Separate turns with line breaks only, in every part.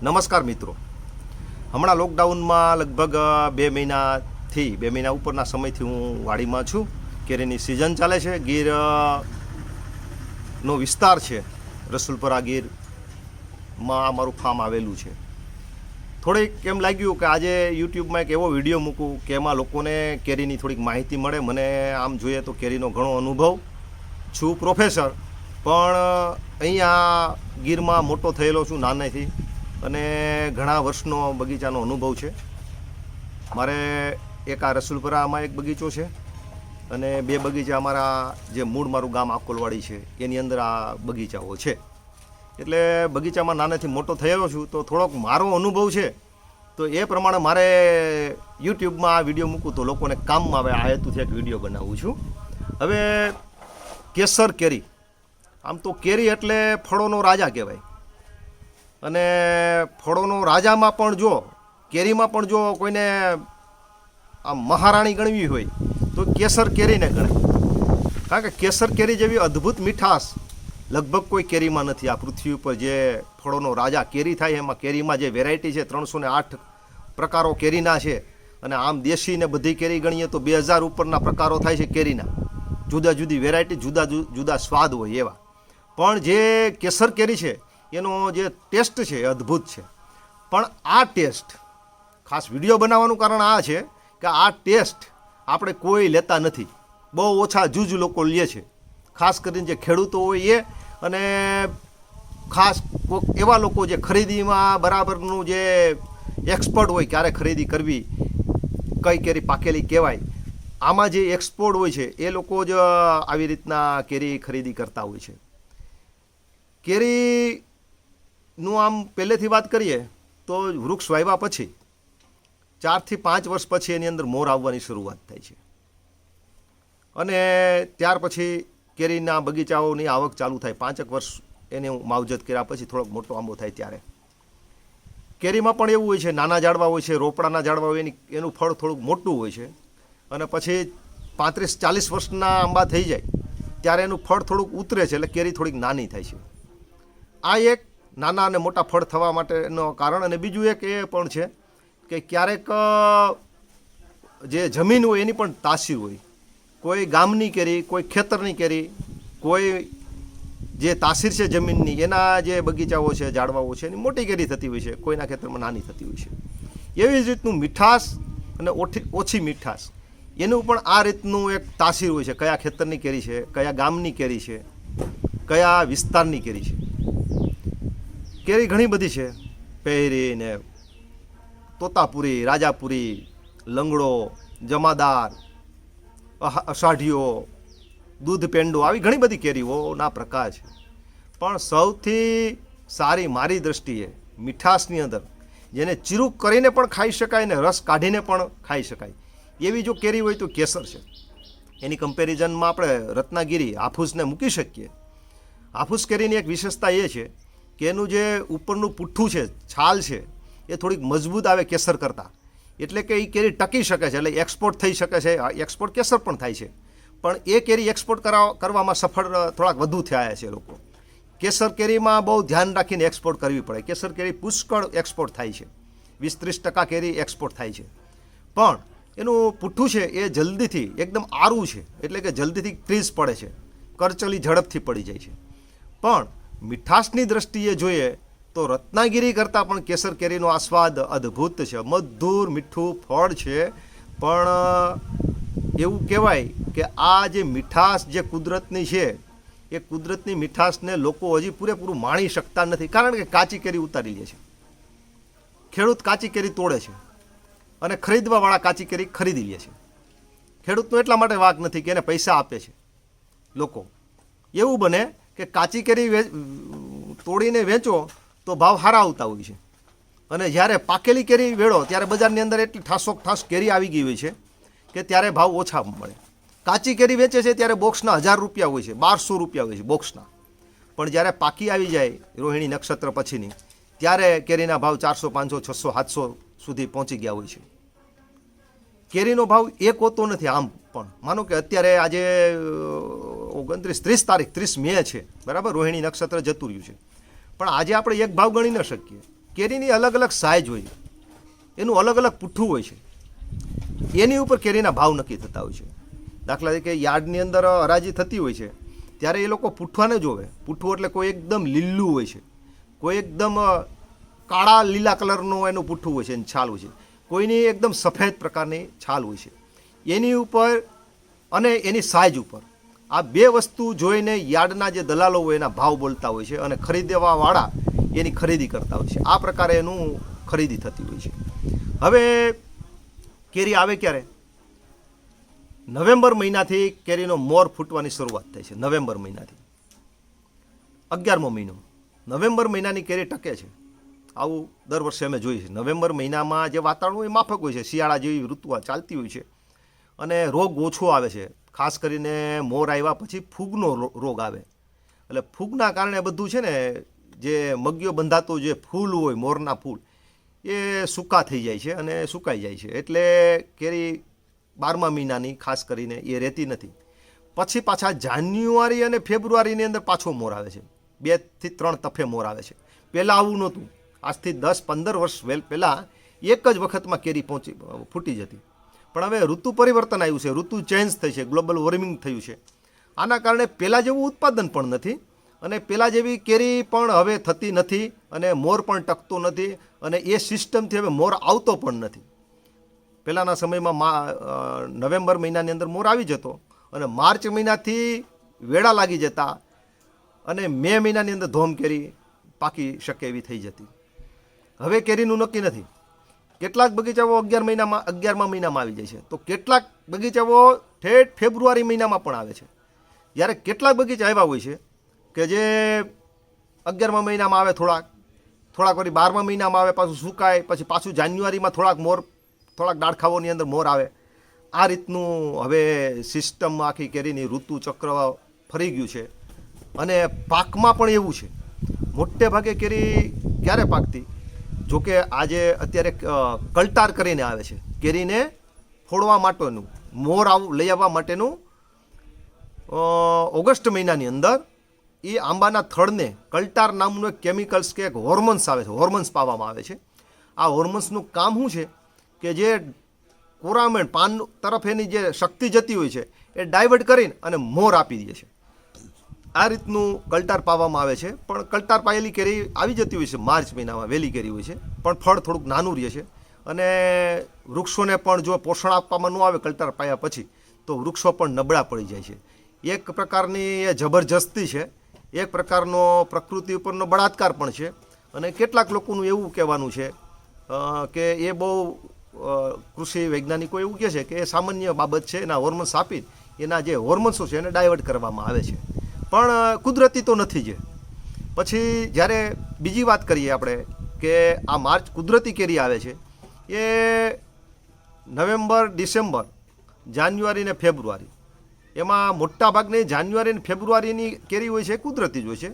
નમસ્કાર મિત્રો, હમણાં લોકડાઉનમાં લગભગ 2 મહિનાથી 2 મહિના ઉપરના સમયથી હું વાડીમાં છું. કેરીની સિઝન ચાલે છે. ગીરનો વિસ્તાર છે, રસુલપરા ગીરમાં અમારું ફાર્મ આવેલું છે. થોડીક એમ લાગ્યું કે આજે યુટ્યુબમાં એક એવો વિડીયો મૂકું કે એમાં લોકોને કેરીની થોડીક માહિતી મળે. મને આમ જોઈએ તો કેરીનો ઘણો અનુભવ છું, પ્રોફેસર, પણ અહીંયા ગીરમાં મોટો થયેલો છું નાનેથી, અને ઘણા વર્ષનો બગીચાનો અનુભવ છે. મારે એક આ રસુલપરામાં એક બગીચો છે અને 2 બગીચા અમારા જે મૂળ મારું ગામ આકોલવાડી છે એની અંદર આ બગીચાઓ છે. એટલે બગીચામાં નાનેથી મોટો થયેલો છું, તો થોડોક મારો અનુભવ છે, તો એ પ્રમાણે મારે યુટ્યુબમાં આ વિડીયો મૂકું તો લોકોને કામમાં આવે, આ હેતુથી એક વિડીયો બનાવું છું. હવે કેસર કેરી, આમ તો કેરી એટલે ફળોનો રાજા કહેવાય, અને ફળોનો રાજામાં પણ જો કેરીમાં પણ જો કોઈને આમ મહારાણી ગણવી હોય તો કેસર કેરીને ગણાય. કારણ કે કેસર કેરી જેવી અદ્ભુત મીઠાશ લગભગ કોઈ કેરીમાં નથી. આ પૃથ્વી ઉપર જે ફળોનો રાજા કેરી થાય, એમાં કેરીમાં જે વેરાયટી છે 308 પ્રકારો કેરીના છે, અને આમ દેશી ને બધી કેરી ગણીએ તો 2000 ઉપરના પ્રકારો થાય છે કેરીના. જુદા જુદી વેરાયટી, જુદા જુદા સ્વાદ હોય એવા. પણ જે કેસર કેરી છે એનો જે ટેસ્ટ છે એ અદ્ભુત છે. પણ આ ટેસ્ટ, ખાસ વિડીયો બનાવવાનું કારણ આ છે કે આ ટેસ્ટ આપણે કોઈ લેતા નથી. બહુ ઓછા જૂજ લોકો લે છે, ખાસ કરીને જે ખેડૂતો હોય એ, અને ખાસ એવા લોકો જે ખરીદીમાં બરાબરનું જે એક્સપર્ટ હોય, ક્યારે ખરીદી કરવી, કઈ કેરી પાકેલી કહેવાય, આમાં જે એક્સપર્ટ હોય છે એ લોકો જ આવી રીતના કેરી ખરીદી કરતા હોય છે. કેરીનું આમ પહેલેથી વાત કરીએ તો વૃક્ષ વાવ્યા પછી 4 થી 5 વર્ષ પછી એની અંદર મોર આવવાની શરૂઆત થાય છે, અને ત્યાર પછી કેરીના બગીચાઓની આવક ચાલુ થાય. 5 વર્ષ એને માવજત કર્યા પછી થોડોક મોટો આંબો થાય ત્યારે. કેરીમાં પણ એવું હોય છે, નાના ઝાડવા હોય છે, રોપડાના ઝાડવા હોય, એનું ફળ થોડુંક મોટું હોય છે, અને પછી 35-40 વર્ષના આંબા થઈ જાય ત્યારે એનું ફળ થોડુંક ઉતરે છે, એટલે કેરી થોડીક નાની થાય છે. આ એક નાના અને મોટા ફળ થવા માટેનો કારણ. અને બીજું એક એ પણ છે કે ક્યારેક જે જમીન હોય એની પણ તાસીર હોય. કોઈ ગામની કેરી, કોઈ ખેતરની કેરી, કોઈ જે તાસીર છે જમીનની, એના જે બગીચાઓ છે, ઝાડવાઓ છે, એની મોટી કેરી થતી હોય છે, કોઈના ખેતરમાં નાની થતી હોય છે. એવી જ રીતનું મીઠાશ અને ઓછી મીઠાશ, એનું પણ આ રીતનું એક તાસીર હોય છે. કયા ખેતરની કેરી છે, કયા ગામની કેરી છે, કયા વિસ્તારની કેરી છે. કેરી ઘણી બધી છે, પહેરી ને તોતાપુરી, રાજાપુરી, લંગડો, જમાદાર, અષાઢીઓ, દૂધ પેંડો, આવી ઘણી બધી કેરીઓના પ્રકાર છે. પણ સૌથી સારી મારી દ્રષ્ટિએ મીઠાશની અંદર, જેને ચીરું કરીને પણ ખાઈ શકાય ને રસ કાઢીને પણ ખાઈ શકાય એવી જો કેરી હોય તો કેસર છે. એની કમ્પેરિઝનમાં આપણે રત્નાગીરી, હાફૂસને મૂકી શકીએ. હાફૂસ કેરીની એક વિશેષતા એ છે કે એનું જે ઉપરનું પુઠ્ઠું છે, છાલ છે, એ થોડીક મજબૂત આવે કેસર કરતાં, એટલે કે એ કેરી ટકી શકે છે, એટલે એક્સપોર્ટ થઈ શકે છે. એક્સપોર્ટ કેસર પણ થાય છે, પણ એ કેરી એક્સપોર્ટ કરવામાં સફળ થોડાક વધુ થયા છે લોકો. કેસર કેરીમાં બહુ ધ્યાન રાખીને એક્સપોર્ટ કરવી પડે. કેસર કેરી પુષ્કળ એક્સપોર્ટ થાય છે, 20-30% કેરી એક્સપોર્ટ થાય છે, પણ એનું પુઠ્ઠું છે એ જલ્દીથી એકદમ આરું છે, એટલે કે જલ્દીથી ક્રીઝ પડે છે, કરચલી ઝડપથી પડી જાય છે. પણ મીઠાશની દ્રષ્ટિએ જોઈએ તો રત્નાગીરી કરતાં પણ કેસર કેરીનો આ સ્વાદ અદ્ભુત છે. મધુર મીઠું ફળ છે, પણ એવું કહેવાય કે આ જે મીઠાશ જે કુદરતની છે, એ કુદરતની મીઠાશને લોકો હજી પૂરેપૂરું માણી શકતા નથી, કારણ કે કાચી કેરી ઉતારી લે છે. ખેડૂત કાચી કેરી તોડે છે અને ખરીદવાવાળા કાચી કેરી ખરીદી લે છે. ખેડૂતનો એટલા માટે વાંક નથી કે એને પૈસા આપે છે લોકો. એવું બને કે કાચી કેરી તોડીને વેચો તો ભાવ સારા આવતા હોય છે, અને જ્યારે પાકેલી કેરી વેળો ત્યારે બજારની અંદર એટલી ઠાસોઠાસ કેરી આવી ગઈ હોય છે કે ત્યારે ભાવ ઓછા મળે. કાચી કેરી વેચે છે ત્યારે બોક્સના 1000 રૂપિયા હોય છે, 1200 રૂપિયા હોય છે બોક્સના, પણ જ્યારે પાકી આવી જાય રોહિણી નક્ષત્ર પછીની, ત્યારે કેરીના ભાવ 400, 500, 600, 700 સુધી પહોંચી ગયા હોય છે. કેરીનો ભાવ એક હોતો નથી. આમ પણ માનો કે અત્યારે આજે 30 મે છે, બરાબર, રોહિણી નક્ષત્ર જતું રહ્યું છે, પણ આજે આપણે એક ભાવ ગણી ન શકીએ. કેરીની અલગ અલગ સાઇઝ હોય, એનું અલગ અલગ પુઠ્ઠું હોય છે, એની ઉપર કેરીના ભાવ નક્કી થતા હોય છે. દાખલા તરીકે યાર્ડની અંદર હરાજી થતી હોય છે ત્યારે એ લોકો પુઠ્ઠાને જોવે. પુઠ્ઠું એટલે કોઈ એકદમ લીલું હોય છે, કોઈ એકદમ કાળા લીલા કલરનું એનું પુઠ્ઠું હોય છે, એની છાલ હોય છે, કોઈની એકદમ સફેદ પ્રકારની છાલ હોય છે. એની ઉપર અને એની સાઇઝ ઉપર આ બે વસ્તુ જોઈને યાર્ડના જે દલાલો હોય એના ભાવ બોલતા હોય છે અને ખરીદવાવાળા એની ખરીદી કરતા હોય છે. આ પ્રકારે એનું ખરીદી થતી હોય છે. હવે કેરી આવે ક્યારે? નવેમ્બર મહિનાથી કેરીનો મોર ફૂટવાની શરૂઆત થાય છે. નવેમ્બર મહિનાથી 11મો મહિનો નવેમ્બર મહિનાની કેરી ટકે છે. આવું દર વર્ષે અમે જોઈએ છીએ. નવેમ્બર મહિનામાં જે વાતાવરણ હોય એ માફક હોય છે, શિયાળા જેવી ઋતુ ચાલતી હોય છે અને રોગ ઓછો આવે છે. ખાસ કરીને મોર આવ્યા પછી ફૂગનો રોગ આવે, એટલે ફૂગના કારણે બધું છે ને જે મગીઓ બંધાતો જે ફૂલ હોય મોરના ફૂલ એ સૂકા થઈ જાય છે અને સુકાઈ જાય છે. એટલે કેરી 12મા મહિનાની ખાસ કરીને એ રહેતી નથી. પછી પાછા જાન્યુઆરી અને ફેબ્રુઆરીની અંદર પાછો મોર આવે છે. 2 થી 3 તફે મોર આવે છે. પહેલાં આવું નહોતું. આજથી 10-15 વર્ષ પહેલાં એક જ વખતમાં કેરી ફૂટી જતી. પણ હવે ઋતુ પરિવર્તન આવ્યું છે, ઋતુ ચેન્જ થઈ છે, ગ્લોબલ વોર્મિંગ થયું છે. આના કારણે પહેલાં જેવું ઉત્પાદન પણ નથી અને પહેલાં જેવી કેરી પણ હવે થતી નથી અને મોર પણ ટકતો નથી અને એ સિસ્ટમથી હવે મોર આવતો પણ નથી. પહેલાંના સમયમાં નવેમ્બર મહિનાની અંદર મોર આવી જતો અને માર્ચ મહિનાથી વેળા લાગી જતા અને મે મહિનાની અંદર ધોમ કેરી પાકી શકે એવી થઈ જતી. હવે કેરીનું નક્કી નથી. કેટલાક બગીચાઓ 11મા મહિનામાં આવી જાય છે, તો કેટલાક બગીચાઓ ઠેઠ ફેબ્રુઆરી મહિનામાં પણ આવે છે. જ્યારે કેટલાક બગીચા એવા હોય છે કે જે 11મા મહિનામાં આવે, થોડાક વળી 12મા મહિનામાં આવે, પાછું સુકાય, પછી પાછું જાન્યુઆરીમાં થોડાક ડાળખાઓની અંદર મોર આવે. આ રીતનું હવે સિસ્ટમ આખી કેરીની ઋતુ ચક્ર ફરી ગયું છે. અને પાકમાં પણ એવું છે. મોટે ભાગે કેરી ક્યારે પાકતી? જોકે આજે અત્યારે કલટાર કરીને આવે છે. કેરીને ફોડવા માટેનું, મોર લઈ આવવા માટેનું ઓગસ્ટ મહિનાની અંદર એ આંબાના થડને કલટાર નામનું એક કેમિકલ્સ કે એક હોર્મોન્સ આવે છે, હોર્મોન્સ પાવામાં આવે છે. આ હોર્મોન્સનું કામ શું છે કે જે કોરામેણ પાન તરફ એની જે શક્તિ જતી હોય છે એ ડાયવર્ટ કરીને અને મોર આપી દે છે. આ રીતનું કલટાર પાવામાં આવે છે. પણ કલટાર પાયેલી કેરી આવી જતી હોય છે માર્ચ મહિનામાં, વહેલી કેરી હોય છે, પણ ફળ થોડુંક નાનું રહે છે અને વૃક્ષોને પણ જો પોષણ આપવામાં ન આવે કલટાર પાયા પછી તો વૃક્ષો પણ નબળા પડી જાય છે. એક પ્રકારની એ જબરજસ્તી છે, એક પ્રકારનો પ્રકૃતિ ઉપરનો બળાત્કાર પણ છે. અને કેટલાક લોકોનું એવું કહેવાનું છે કે એ બહુ કૃષિ વૈજ્ઞાનિકો એવું કહે છે કે એ સામાન્ય બાબત છે, એના હોર્મોન્સ આપી એના જે હોર્મોન્સો છે એને ડાયવર્ટ કરવામાં આવે છે, પણ કુદરતી તો નથી. જે પછી જ્યારે બીજી વાત કરીએ આપણે કે આ માર્ચ કુદરતી કેરી આવે છે એ નવેમ્બર, ડિસેમ્બર, જાન્યુઆરી ને ફેબ્રુઆરી, એમાં મોટાભાગની જાન્યુઆરી અને ફેબ્રુઆરીની કેરી હોય છે કુદરતી જ હોય છે.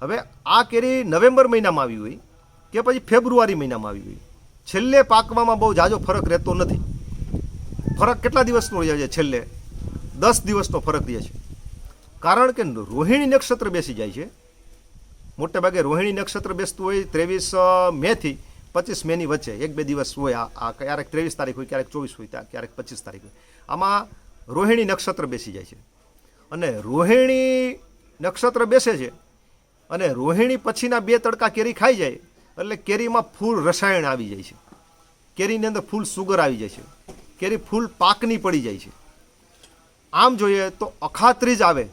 હવે આ કેરી નવેમ્બર મહિનામાં આવી હોય કે પછી ફેબ્રુઆરી મહિનામાં આવી હોય, છેલ્લે પાકવામાં બહુ ઝાઝો ફરક રહેતો નથી. ફરક કેટલા દિવસનો રહે છે? છેલ્લે 10 દિવસનો ફરક રહે છે. કારણ કે રોહિણી નક્ષત્ર બેસી જાય છે. મોટે ભાગે રોહિણી નક્ષત્ર બેસતું હોય 23 મેથી 25 મેની વચ્ચે, 1-2 દિવસ હોય. આ ક્યારેક 23 તારીખ હોય, ક્યારેક 24 હોય, ક્યારેક 25 તારીખ હોય. આમાં રોહિણી નક્ષત્ર બેસી જાય છે અને રોહિણી નક્ષત્ર બેસે છે અને રોહિણી પછીના 2 તડકા કેરી ખાઈ જાય એટલે કેરીમાં ફૂલ રસાયણ આવી જાય છે, કેરીની અંદર ફૂલ સુગર આવી જાય છે, કેરી ફૂલ પાકની પડી જાય છે. આમ જોઈએ તો અખાત્રીજ આવે,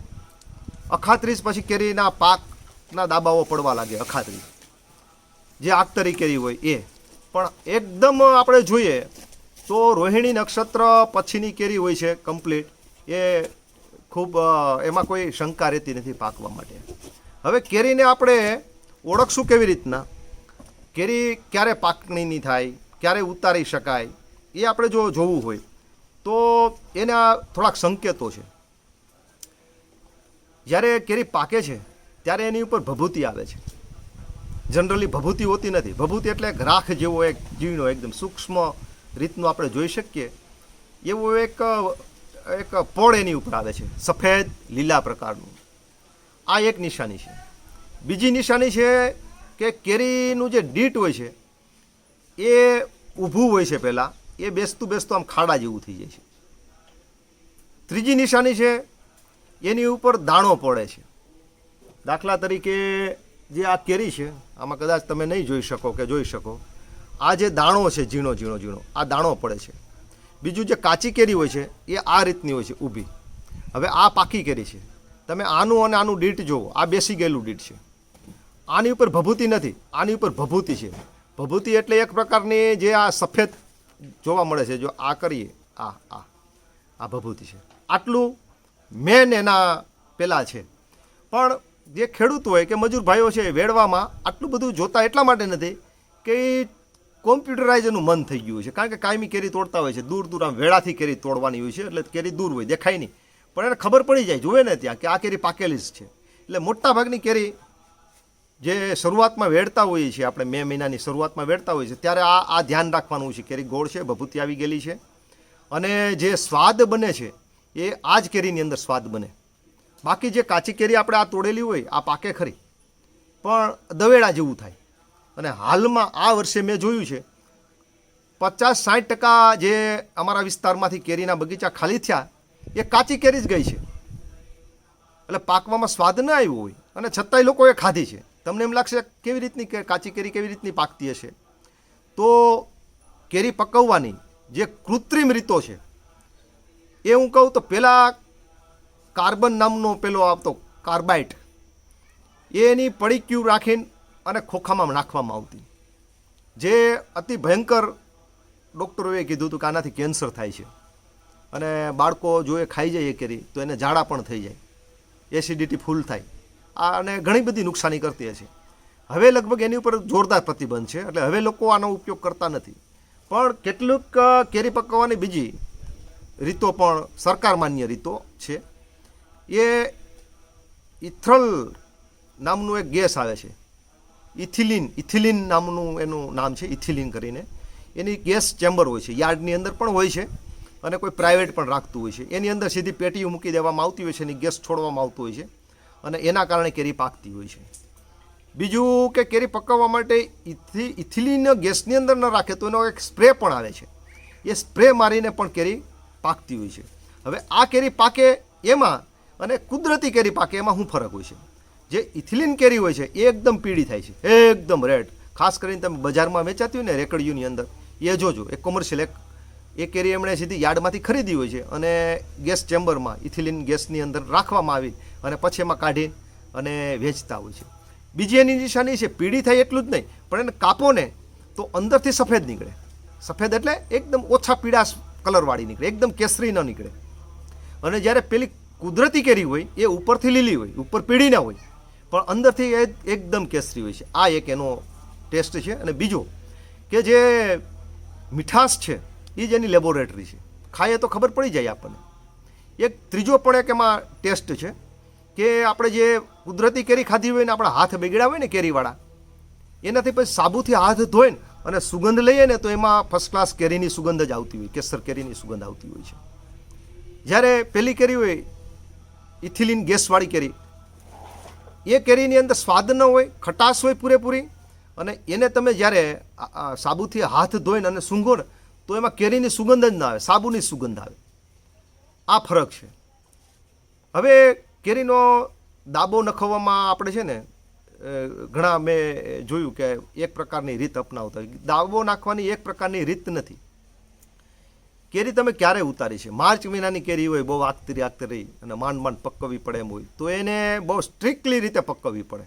અખાત્રીજ પછી કેરીના પાકના દાબાઓ પડવા લાગે. અખાત્રીજ જે આખતરી કેરી હોય એ પણ એકદમ આપણે જોઈએ તો રોહિણી નક્ષત્ર પછીની કેરી હોય છે કમ્પ્લીટ, એ ખૂબ એમાં કોઈ શંકા રહેતી નથી પાકવા માટે. હવે કેરીને આપણે ઓળખશું કેવી રીતના? કેરી ક્યારે પાકણીની થાય, ક્યારે ઉતારી શકાય, એ આપણે જો જોવું હોય તો એના થોડાક સંકેતો છે. જ્યારે કેરી પાકે છે ત્યારે એની ઉપર ભભૂતિ આવે છે. જનરલી ભભૂતિ હોતી નથી. ભભૂતિ એટલે એક રાખ જેવો એક જીવનો એકદમ સૂક્ષ્મ રીતનું આપણે જોઈ શકીએ એવું એક પળ એની ઉપર આવે છે, સફેદ લીલા પ્રકારનું. આ એક નિશાની છે. બીજી નિશાની છે કે કેરીનું જે ડીટ હોય છે એ ઊભું હોય છે, પહેલાં એ બેસતું બેસતું આમ ખાડા જેવું થઈ જાય છે. ત્રીજી નિશાની છે એની ઉપર દાણો પડે છે. દાખલા તરીકે જે આ કેરી છે આમાં કદાચ તમે નહીં જોઈ શકો કે જોઈ શકો, આ જે દાણો છે ઝીણો ઝીણો ઝીણો આ દાણો પડે છે. બીજું જે કાચી કેરી હોય છે એ આ રીતની હોય છે ઊભી. હવે આ પાકી કેરી છે, તમે આનું અને આનું ડીટ જુઓ, આ બેસી ગયેલું ડીટ છે. આની ઉપર ભભૂતિ નથી, આની ઉપર ભભૂતિ છે. ભભૂતિ એટલે એક પ્રકારની જે આ સફેદ જોવા મળે છે, જો આ કરીએ આ આ આ ભભૂતિ છે. આટલું મેન એના પેલા છે. પણ જે ખેડૂત હોય કે મજૂર ભાઈઓ છે વેડવામાં આટલું બધું જોતા એટલા માટે નથી કે કોમ્પ્યુટરાઇઝ એનું મન થઈ ગયું છે. કારણ કે કાયમી કેરી તોડતા હોય છે, દૂર દૂર આમ વેળાથી કેરી તોડવાની હોય છે, એટલે કેરી દૂર હોય, દેખાય નહીં, પણ એને ખબર પડી જાય, જુએ ને ત્યાં કે આ કેરી પાકેલી જ છે. એટલે મોટાભાગની કેરી જે શરૂઆતમાં વેડતા હોઈએ છીએ આપણે, મે મહિનાની શરૂઆતમાં વેડતા હોઈએ છીએ, ત્યારે આ ધ્યાન રાખવાનું છે, કેરી ગોળ છે, ભભૂતિ આવી ગયેલી છે, અને જે સ્વાદ બને છે એ આ જ કેરીની અંદર સ્વાદ બને. બાકી જે કાચી કેરી આપણે આ તોડેલી હોય આ પાકે ખરી, પણ દવેડા જેવું થાય. અને હાલમાં આ વર્ષે મેં જોયું છે 50-60% જે અમારા વિસ્તારમાંથી કેરીના બગીચા ખાલી થયા એ કાચી કેરી જ ગઈ છે. એટલે પાકવામાં સ્વાદ ન આવ્યો હોય અને છતાંય લોકોએ ખાધી છે. તમને એમ લાગશે કેવી રીતની કાચી કેરી કેવી રીતની પાકતી હશે? તો કેરી પકવવાની જે કૃત્રિમ રીતો છે એ હું કહું તો પહેલાં કાર્બન નામનો પેલો આવતો કાર્બાઇટ, એની પડીક્યું રાખીને અને ખોખામાં નાખવામાં આવતી, જે અતિ ભયંકર ડૉક્ટરોએ કીધું હતું કે આનાથી કેન્સર થાય છે. અને બાળકો જો એ ખાઈ જાય એ કેરી તો એને ઝાડા પણ થઈ જાય, એસિડિટી ફૂલ થાય, અને ઘણી બધી નુકસાની કરતી હશે. હવે લગભગ એની ઉપર જોરદાર પ્રતિબંધ છે, એટલે હવે લોકો આનો ઉપયોગ કરતા નથી. પણ કેટલીક કેરી પકવવાની બીજી રીતો પણ સરકાર માન્ય રીતો છે. એ ઇથ્રલ નામનું એક ગેસ આવે છે, ઇથિલિન નામનું એનું નામ છે, ઇથિલિન કરીને. એની ગેસ ચેમ્બર હોય છે, યાર્ડની અંદર પણ હોય છે અને કોઈ પ્રાઇવેટ પણ રાખતું હોય છે. એની અંદર સીધી પેટીઓ મૂકી દેવામાં આવતી હોય છે અને ગેસ છોડવામાં આવતો હોય છે, અને એના કારણે કેરી પાકતી હોય છે. બીજું કે કેરી પકવવા માટે ઇથિલિન ગેસની અંદર ન રાખે તો એનો એક સ્પ્રે પણ આવે છે, એ સ્પ્રે મારીને પણ કેરી પાકતી હોય છે. હવે આ કેરી પાકે એમાં અને કુદરતી કેરી પાકે એમાં શું ફરક હોય છે? જે ઇથિલિન કેરી હોય છે એ એકદમ પીળી થાય છે, એકદમ રેડ. ખાસ કરીને તમે બજારમાં વેચાતી હોય ને રેકડીઓની અંદર એ જોજો, એક કોમર્શિયલ એ કેરી એમણે સીધી યાર્ડમાંથી ખરીદી હોય છે અને ગેસ ચેમ્બરમાં ઇથિલિન ગેસની અંદર રાખવામાં આવી અને પછી એમાં કાઢી અને વેચતા હોય છે. બીજી એની નિશાની છે, પીળી થાય એટલું જ નહીં, પણ એને કાપો ને તો અંદરથી સફેદ નીકળે. સફેદ એટલે એકદમ ઓછા પીળાશ કલરવાળી નીકળે, એકદમ કેસરી ન નીકળે. અને જ્યારે પેલી કુદરતી કેરી હોય એ ઉપરથી લીલી હોય, ઉપર પીળી ના હોય, પણ અંદરથી એકદમ કેસરી હોય છે. આ એક એનો ટેસ્ટ છે. અને બીજો કે જે મીઠાશ છે એ જ એની લેબોરેટરી છે, ખાઈએ તો ખબર પડી જાય આપણને. એક ત્રીજો પણ એક એમાં ટેસ્ટ છે કે આપણે જે કુદરતી કેરી ખાધી હોય ને આપણા હાથ બગડ્યા હોય ને કેરીવાળા, એનાથી પછી સાબુથી હાથ ધોઈને અને સુગંધ લઈએ ને તો એમાં ફર્સ્ટ ક્લાસ કેરીની સુગંધ જ આવતી હોય, કેસર કેરીની સુગંધ આવતી હોય છે. જ્યારે પેલી કેરી હોય ઇથિલિન ગેસવાળી કેરી, એ કેરીની અંદર સ્વાદ ન હોય, ખટાશ હોય પૂરેપૂરી, અને એને તમે જ્યારે સાબુથી હાથ ધોઈને અને સૂંઘો ને તો એમાં કેરીની સુગંધ જ ના આવે, સાબુની સુગંધ આવે. આ ફરક છે. હવે કેરીનો દાબો નખવામાં આપણે છે ને ઘણા મેં જોયું કે એક પ્રકારની રીત અપનાવતા હોય. દાબો નાખવાની એક પ્રકારની રીત નથી. કેરી તમે ક્યારે ઉતારી છે? માર્ચ મહિનાની કેરી હોય, બહુ આગતરી રહી અને માંડ પકવવી પડે એમ હોય, તો એને બહુ સ્ટ્રિક્ટલી રીતે પકવવી પડે.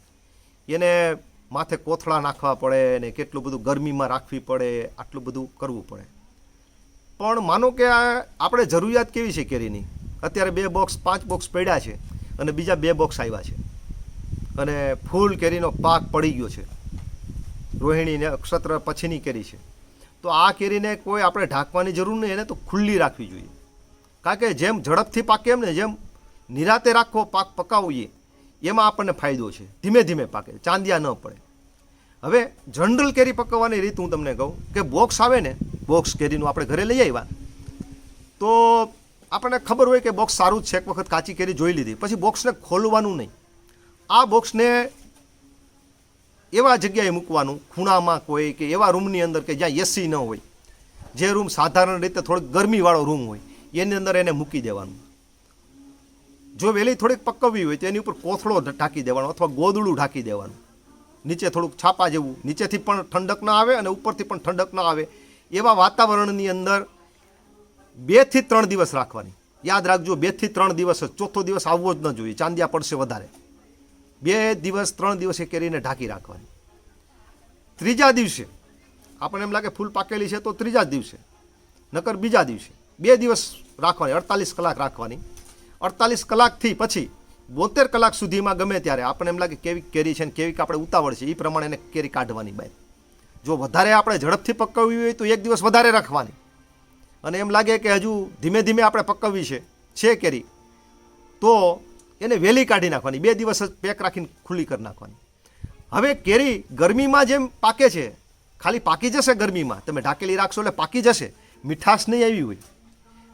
એને માથે કોથળા નાખવા પડે ને કેટલું બધું ગરમીમાં રાખવી પડે, આટલું બધું કરવું પડે. પણ માનો કે આપણે જરૂરિયાત કેવી છે કેરીની? અત્યારે 2 બોક્સ 5 બોક્સ પડ્યા છે અને બીજા 2 બોક્સ આવ્યા છે અને ફૂલ કેરીનો પાક પડી ગયો છે. રોહિણી નક્ષત્ર પછીની કેરી છે. તો આ કેરીને કોઈ આપણે ઢાંકવાની જરૂર નહીં, એને તો ખુલ્લી રાખવી જોઈએ. કારણ કે જેમ ઝડપથી પાકે એમ ને જેમ નિરાતે રાખો પાક પકાવીએ એમાં આપણને ફાયદો છે. ધીમે ધીમે પાકે, ચાંદિયા ન પડે. હવે જનરલ કેરી પકવવાની રીત હું તમને કહું કે બોક્સ આવે ને, બોક્સ કેરીનું આપણે ઘરે લઈ આવ્યા તો આપણને ખબર હોય કે બોક્સ સારું જ છે, એક વખત કાચી કેરી જોઈ લીધી, પછી બોક્સને ખોલવાનું નહીં. આ બોક્સને એવા જગ્યાએ મૂકવાનું, ખૂણામાં કોઈ કે એવા રૂમની અંદર કે જ્યાં એસી ન હોય, જે રૂમ સાધારણ રીતે થોડીક ગરમીવાળો રૂમ હોય એની અંદર એને મૂકી દેવાનું. જો વેલી થોડીક પકવવી હોય તો એની ઉપર કોથળો ઢાંકી દેવાનો અથવા ગોદડું ઢાંકી દેવાનું, નીચે થોડુંક છાપા જેવું, નીચેથી પણ ઠંડક ન આવે અને ઉપરથી પણ ઠંડક ન આવે એવા વાતાવરણની અંદર 2 થી 3 દિવસ રાખવાની. યાદ રાખજો, 2 થી 3 દિવસ જ, ચોથો દિવસ આવવો જ ન જોઈએ, ચાંદિયા પડશે વધારે. 2 દિવસ 3 દિવસે કેરીને ઢાંકી રાખવાની. ત્રીજા દિવસે આપણને એમ લાગે ફૂલ પાકેલી છે તો ત્રીજા જ દિવસે, નકર બીજા દિવસે 2 દિવસ રાખવાની, 48 કલાક રાખવાની. 48 કલાકથી પછી 72 કલાક સુધીમાં ગમે ત્યારે આપણને એમ લાગે કેવી કેરી છે ને કેવી આપણે ઉતાવળ છે, એ પ્રમાણે એને કેરી કાઢવાની બહાર. જો વધારે આપણે ઝડપથી પકવવી હોય તો 1 દિવસ વધારે રાખવાની, અને એમ લાગે કે હજુ ધીમે ધીમે આપણે પકવવી છે કેરી, તો એને વહેલી કાઢી નાખવાની, 2 દિવસ જ પેક રાખીને ખુલ્લી કરી નાખવાની. હવે કેરી ગરમીમાં જેમ પાકે છે, ખાલી પાકી જશે ગરમીમાં, તમે ઢાંકેલી રાખશો એટલે પાકી જશે, મીઠાશ નહીં આવી હોય.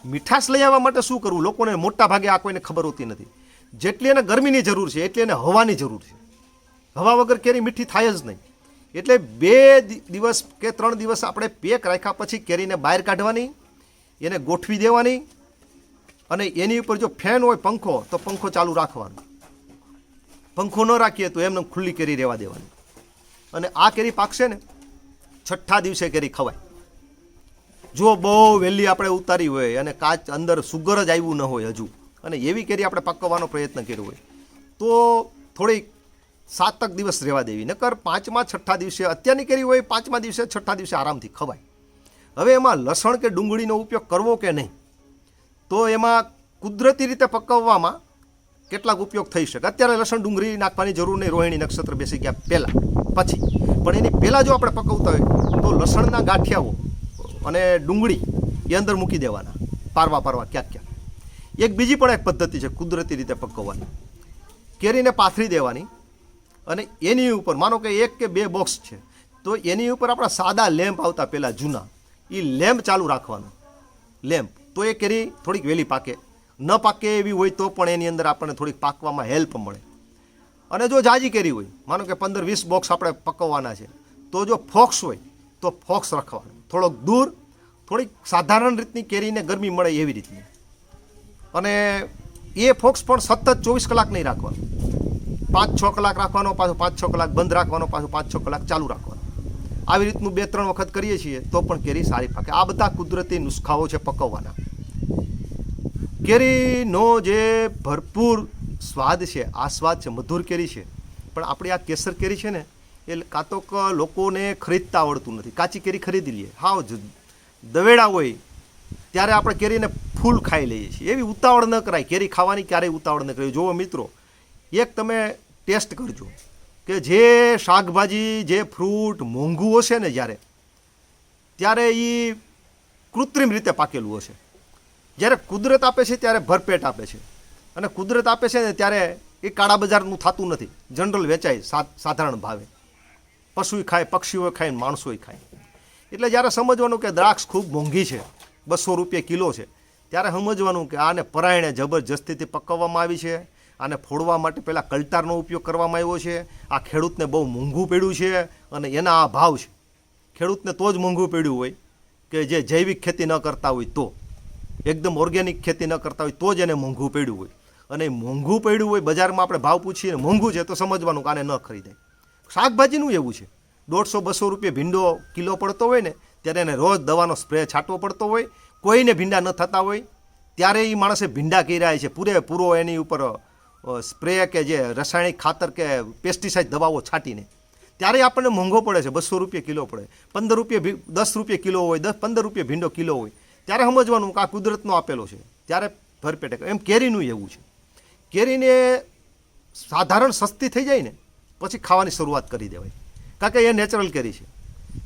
મીઠાશ લઈ આવવા માટે શું કરવું? લોકોને મોટા ભાગે આ કોઈને ખબર હોતી નથી. જેટલી એને ગરમીની જરૂર છે એટલી એને હવાની જરૂર છે. હવા વગર કેરી મીઠી થાય જ નહીં. એટલે 2 દિવસ કે 3 દિવસ આપણે પેક રાખ્યા પછી કેરીને બહાર કાઢવાની, એને ગોઠવી દેવાની, અને એની ઉપર જો ફેન હોય, પંખો, તો પંખો ચાલુ રાખવાનો. પંખો ન રાખીએ તો એમને ખુલ્લી કેરી રહેવા દેવાની. અને આ કેરી પાકશે ને 6થા દિવસે કેરી ખવાય. જો બહુ વહેલી આપણે ઉતારી હોય અને કાચ અંદર સુગર જ આવ્યું ન હોય હજુ, અને એવી કેરી આપણે પકવવાનો પ્રયત્ન કર્યો હોય તો થોડીક 7 દિવસ રહેવા દેવી. નકર 5મા 6થા દિવસે, અત્યારની કેરી હોય 5મા દિવસે 6થા દિવસે આરામથી ખવાય. હવે એમાં લસણ કે ડુંગળીનો ઉપયોગ કરવો કે નહીં, તો એમાં કુદરતી રીતે પકવવામાં કેટલાક ઉપયોગ થઈ શકે. અત્યારે લસણ ડુંગળી નાખવાની જરૂર નહીં, રોહિણી નક્ષત્ર બેસી ગયા પહેલાં, પછી. પણ એની પહેલાં જો આપણે પકવતા હોય તો લસણના ગાંઠિયાઓ અને ડુંગળી એ અંદર મૂકી દેવાના, પારવા ક્યાંક ક્યાંક. એક બીજી પણ એક પદ્ધતિ છે કુદરતી રીતે પકવવાની. કેરીને પાથરી દેવાની, અને એની ઉપર માનો કે 1 કે 2 બોક્સ છે તો એની ઉપર આપણા સાદા લેમ્પ આવતા પહેલાં જૂના, એ લેમ્પ ચાલુ રાખવાનો. લેમ્પ તો એ કેરી થોડીક વહેલી પાકે. ન પાકે એવી હોય તો પણ એની અંદર આપણને થોડીક પાકવામાં હેલ્પ મળે. અને જો જાજી કેરી હોય, માનો કે 15-20 બોક્સ આપણે પકવવાના છે, તો જો ફોક્સ હોય તો ફોક્સ રાખવાનો, થોડોક દૂર, થોડીક સાધારણ રીતની કેરીને ગરમી મળે એવી રીતની. અને એ ફોક્સ પણ સતત 24 કલાક નહીં રાખવાનો, 5-6 કલાક રાખવાનો, પાછો 5-6 કલાક બંધ રાખવાનો, પાછો 5-6 કલાક ચાલુ રાખવાનો. આવી રીતનું 2-3 વખત કરીએ છીએ તો પણ કેરી સારી પાકે. આ બધા કુદરતી નુસ્ખાઓ છે પકવવાના. કેરીનો જે ભરપૂર સ્વાદ છે, આ સ્વાદ છે, મધુર કેરી છે. પણ આપણી આ કેસર કેરી છે ને, એ કાં તો લોકોને ખરીદતા આવડતું નથી. કાચી કેરી ખરીદી લઈએ, હાવ દવેડા હોય ત્યારે આપણે કેરીને ફૂલ ખાઈ લઈએ છીએ. એવી ઉતાવળ ન કરાય, કેરી ખાવાની ક્યારેય ઉતાવળ ન કરાય. જુઓ મિત્રો, એક તમે ટેસ્ટ કરજો કે જે શાકભાજી, જે ફ્રૂટ મોંઘું હશે ને ત્યારે એ કૃત્રિમ રીતે પાકેલું હશે. જ્યારે કુદરત આપે છે ત્યારે ભરપેટ આપે છે, અને કુદરત આપે છે ને ત્યારે એ કાળા બજારનું થતું નથી, જનરલ વેચાય સાધારણ ભાવે. પશુએ ખાય, પક્ષીઓ ખાય, માણસોય ખાય. એટલે જ્યારે સમજવાનું કે દ્રાક્ષ ખૂબ મોંઘી છે, 200 રૂપિયા કિલો છે, ત્યારે સમજવાનું કે આને પરાયણે જબરજસ્તીથી પકવવામાં આવી છે. આને ફોડવા માટે પહેલાં કલ્ટારનો ઉપયોગ કરવામાં આવ્યો છે. આ ખેડૂતને બહુ મોંઘું પડ્યું છે, અને એના આ ભાવ છે. ખેડૂતને તો જ મોંઘું પડ્યું હોય કે જે જૈવિક ખેતી ન કરતા હોય, તો એકદમ ઓર્ગેનિક ખેતી ન કરતા હોય તો જ એને મોંઘું પડ્યું હોય. અને મોંઘું પડ્યું હોય, બજારમાં આપણે ભાવ પૂછીએ મોંઘું છે તો સમજવાનું કે આને ન ખરીદાય. શાકભાજીનું એવું છે, 150-200 રૂપિયા ભીંડો કિલો પડતો હોય ને, ત્યારે એને રોજ દવાનો સ્પ્રે છાંટવો પડતો હોય. કોઈને ભીંડા ન થતા હોય ત્યારે એ માણસે ભીંડા કર્યા છે, પૂરેપૂરો એની ઉપર સ્પ્રે કે જે રાસાયણિક ખાતર કે પેસ્ટિસાઇડ દવાઓ છાંટીને. ત્યારે આપણને મોંઘો પડે છે, 200 રૂપિયા કિલો પડે. 15 રૂપિયા 10 રૂપિયા કિલો હોય, 10-15 રૂપિયા ભીંડો કિલો હોય, ત્યારે સમજવાનું કે આ કુદરતનો આપેલો છે, ત્યારે ભરપેટે. એમ કેરીનું એવું છે. કેરીને સાધારણ સસ્તી થઈ જાય ને પછી ખાવાની શરૂઆત કરી દેવાય, કારણ કે એ નેચરલ કેરી છે.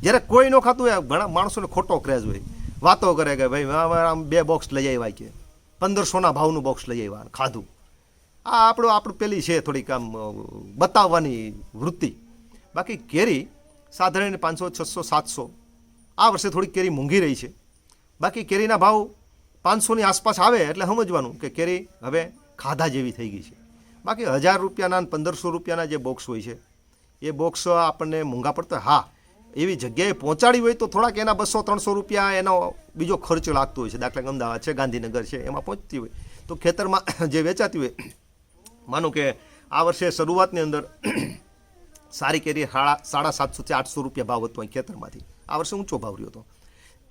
જ્યારે કોઈ ન ખાતું હોય, ઘણા માણસોને ખોટો ક્રેઝ હોય, વાતો કરે કે ભાઈ આમ 2 બોક્સ લઈ આવ્યા, કે 1500ના ભાવનું બોક્સ લઈ આવ્યા, ખાધું. આ આપણું પેલી છે થોડીક આમ બતાવવાની વૃત્તિ. બાકી કેરી સાધારણ 500, 600, 700. આ વર્ષે થોડીક કેરી મોંઘી રહી છે. બાકી કેરીના ભાવ 500ની આસપાસ આવે એટલે સમજવાનું કે કેરી હવે ખાધા જેવી થઈ ગઈ છે. બાકી 1000 રૂપિયાના 1500 રૂપિયાના જે બોક્સ હોય છે એ બોક્સ આપણને મોંઘા પડતા હોય. હા, એવી જગ્યાએ પહોંચાડી હોય તો થોડાક એના 200-300 રૂપિયા એનો બીજો ખર્ચ લાગતો હોય છે. દાખલા કે અમદાવાદ છે, ગાંધીનગર છે, એમાં પહોંચતી હોય તો ખેતરમાં જે વેચાતી હોય, માનો કે આ વર્ષે શરૂઆતની અંદર સારી કેરી 750-800 રૂપિયા ભાવ હતો અહીં ખેતરમાંથી. આ વર્ષે ઊંચો ભાવ રહ્યો હતો.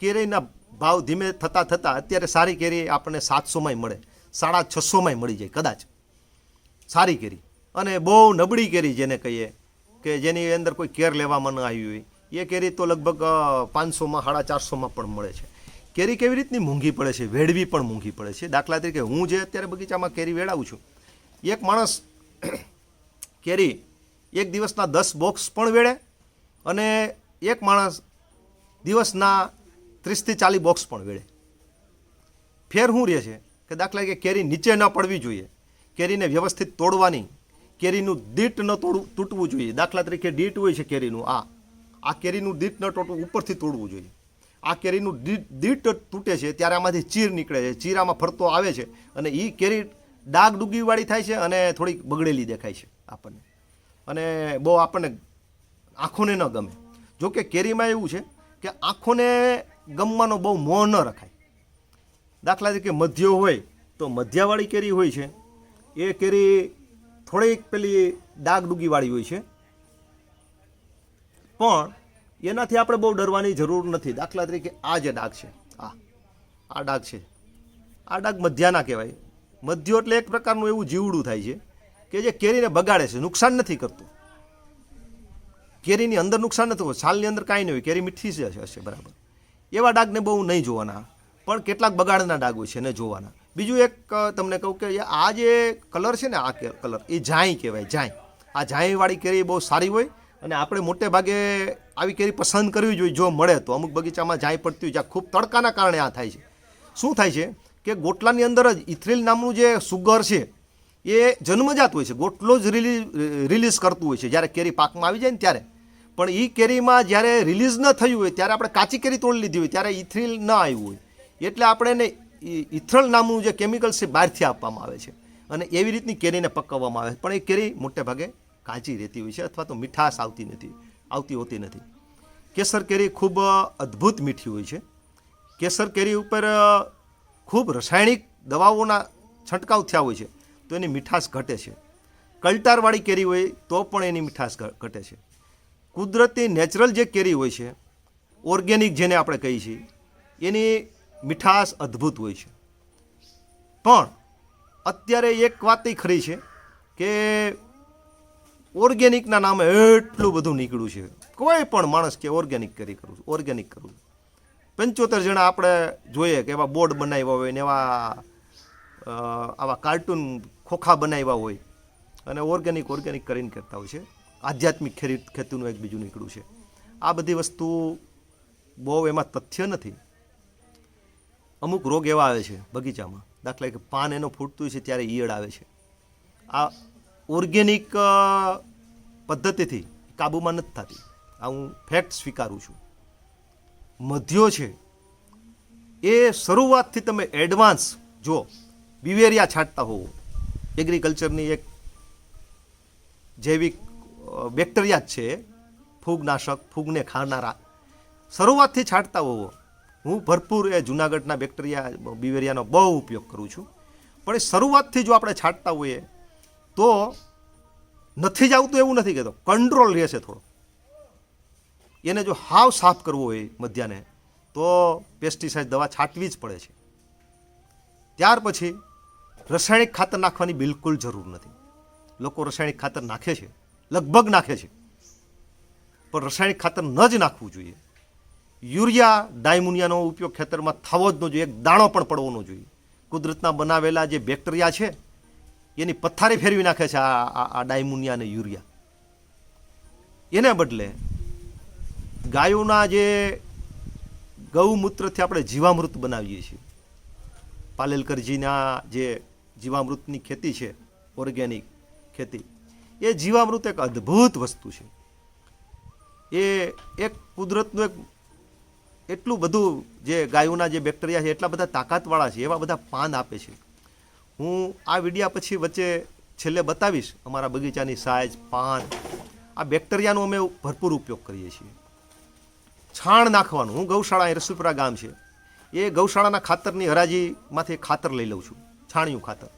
કેરીના ભાવ ધીમે થતાં અત્યારે સારી કેરી આપણને 700માંય મળે, 650માંય મળી જાય કદાચ સારી કેરી. અને બહુ નબળી કેરી જેને કહીએ કે જેની અંદર કોઈ કેર લેવામાં ન આવી હોય, એ કેરી તો લગભગ 500માં 450માં પણ મળે છે. કેરી કેવી રીતની મોંઘી પડે છે, વેડવી પણ મોંઘી પડે છે. દાખલા તરીકે હું જે અત્યારે બગીચામાં કેરી વેડાવું છું, એક માણસ કેરી એક દિવસના 10 બોક્સ પણ વેડે અને એક માણસ દિવસના 30-40 બોક્સ પણ વેડે. ફેર શું રહે છે કે દાખલા કે કેરી નીચે ન પડવી જોઈએ, કેરીને વ્યવસ્થિત તોડવાની, કેરીનું દીટ ન તૂટવું જોઈએ. દાખલા તરીકે દીટ હોય છે કેરીનું, આ કેરીનું દીટ ન તૂટવું, ઉપરથી તોડવું જોઈએ. આ કેરીનું દીટ તૂટે છે ત્યારે આમાંથી ચીર નીકળે છે, ચીર આમાં ફરતો આવે છે અને એ કેરી ડાઘ ડૂગીવાળી થાય છે અને થોડીક બગડેલી દેખાય છે આપણને, અને બહુ આપણને આંખોને ન ગમે. જોકે કેરીમાં એવું છે કે આંખોને ગમવાનો બહુ મોહ ન રખાય. દાખલા તરીકે મધ્યો હોય તો મધ્યાવાળી કેરી હોય છે, એ કેરી થોડીક પેલી ડાઘ ડૂગીવાળી હોય છે, પણ એનાથી આપણે બહુ ડરવાની જરૂર નથી. દાખલા તરીકે આ જે ડાઘ છે, આ ડાઘ છે, આ ડાઘ મધ્યાના કહેવાય. મધ્યો એટલે એક પ્રકારનું એવું જીવડું થાય છે કે જે કેરીને બગાડે છે, નુકસાન નથી કરતું. કેરીની અંદર નુકસાન નથી હોય, છાલની અંદર કાંઈ નહીં હોય, કેરી મીઠી હશે બરાબર. એવા ડાઘને બહુ નહીં જોવાના, પણ કેટલાક બગાડના ડાઘ હોય છે એને જોવાના. બીજું એક તમને કહું કે આ જે કલર છે ને, આ કલર એ ઝાંય કહેવાય. ઝાંય, આ ઝાંયવાળી કેરી બહુ સારી હોય અને આપણે મોટે ભાગે આવી કેરી પસંદ કરવી જોઈએ જો મળે તો. અમુક બગીચામાં ઝાંય પડતી હોય જ્યાં ખૂબ તડકાના કારણે આ થાય છે. શું થાય છે કે ગોટલાની અંદર જ ઇથ્રિલ નામનું જે સુગર છે એ જન્મજાત હોય છે, ગોટલો જ રિલીઝ કરતું હોય છે જ્યારે કેરી પાકમાં આવી જાય ને ત્યારે. પણ એ કેરીમાં જ્યારે રિલીઝ ન થયું હોય ત્યારે આપણે કાચી કેરી તોડી લીધી હોય ત્યારે ઇથ્રિલ ન આવ્યું હોય, એટલે આપણે એને ઇથ્રલ નામનું જે કેમિકલ છે બહારથી આપવામાં આવે છે અને એવી રીતની કેરીને પકવવામાં આવે છે. પણ એ કેરી મોટે ભાગે કાચી રહેતી હોય છે અથવા તો મીઠાશ આવતી હોતી નથી. કેસર કેરી ખૂબ અદ્ભુત મીઠી હોય છે. કેસર કેરી ઉપર ખૂબ રાસાયણિક દવાઓના છંટકાવ થયા હોય છે તો એની મીઠાશ ઘટે છે. કલ્ટારવાળી કેરી હોય તો પણ એની મીઠાશ ઘટે છે. કુદરતી નેચરલ જે કેરી હોય છે, ઓર્ગેનિક જેને આપણે કહીએ છીએ, એની મીઠાશ અદ્ભુત હોય છે. પણ અત્યારે એક વાત એ ખરી છે કે ઓર્ગેનિકના નામે એટલું બધું નીકળ્યું છે. કોઈ પણ માણસ કે ઓર્ગેનિક કરવું. 75 જણા આપણે જોઈએ કે એવા બોર્ડ બનાવ્યા હોય ને એવા આવા કાર્ટૂન ખોખા બનાવ્યા હોય અને ઓર્ગેનિક કરીને કરતા હોય છે. આધ્યાત્મિક ખેતીનું એક બીજું નીકળ્યું છે. આ બધી વસ્તુ બહુ એમાં તથ્ય નથી. અમુક રોગ એવા આવે છે બગીચામાં, દાખલા કે પાન એનો ફૂટતું હોય છે ત્યારે ઈયળ આવે છે. આ ઓર્ગેનિક પદ્ધતિથી કાબૂમાં નથી થતી. આ હું ફેક્ટ સ્વીકારું છું. મધ્યો છે એ શરૂઆતથી તમે એડવાન્સ જો બિવેરિયા છાંટતા હોવો, એગ્રીકલ્ચરની એક જૈવિક બેક્ટેરિયા જ છે, ફૂગનાશક, ફૂગને ખાનારા, શરૂઆતથી છાંટતા હોવો. હું ભરપૂર એ જૂનાગઢના બેક્ટેરિયા બિવેરિયાનો બહુ ઉપયોગ કરું છું. પણ એ શરૂઆતથી જો આપણે છાંટતા હોઈએ તો નથી જ આવતું એવું નથી કહેતો, કંટ્રોલ રહેશે થોડો. એને જો હાવ સાફ કરવો હોય મધ્યાને તો પેસ્ટિસાઇડ દવા છાંટવી જ પડે છે. ત્યાર પછી રાસાયણિક ખાતર નાખવાની બિલકુલ જરૂર નથી. લોકો રાસાયણિક ખાતર નાખે છે, લગભગ નાખે છે, પણ રાસાયણિક ખાતર ન જ નાખવું જોઈએ. યુરિયા ડાયમોનિયાનો ઉપયોગ ખેતરમાં થવો જ ન જોઈએ, એક દાણો પણ પડવો ન જોઈએ. કુદરતના બનાવેલા જે બેક્ટેરિયા છે એની પથ્થારી ફેરવી નાખે છે આ ડાયમોનિયા અને યુરિયા. એને બદલે ગાયોના જે ગૌમૂત્રથી આપણે જીવામૃત બનાવીએ છીએ, પાલેલકરજીના જે જીવામૃતની ખેતી છે, ઓર્ગેનિક ખેતી, એ જીવામૃત એક અદ્ભુત વસ્તુ છે. એ એક કુદરતનું એક એટલું બધું જે ગાયોના જે બેક્ટેરિયા છે એટલા બધા તાકાતવાળા છે, એવા બધા પાન આપે છે. હું આ વિડિયા પછી વચ્ચે છેલ્લે બતાવીશ અમારા બગીચાની સાઇઝ, પાન, આ બેક્ટેરિયાનો અમે ભરપૂર ઉપયોગ કરીએ છીએ. છાણ નાખવાનું, હું ગૌશાળા રસુપરા ગામ છે, એ ગૌશાળાના ખાતરની હરાજીમાંથી ખાતર લઈ લઉં છું, છાણિયું ખાતર.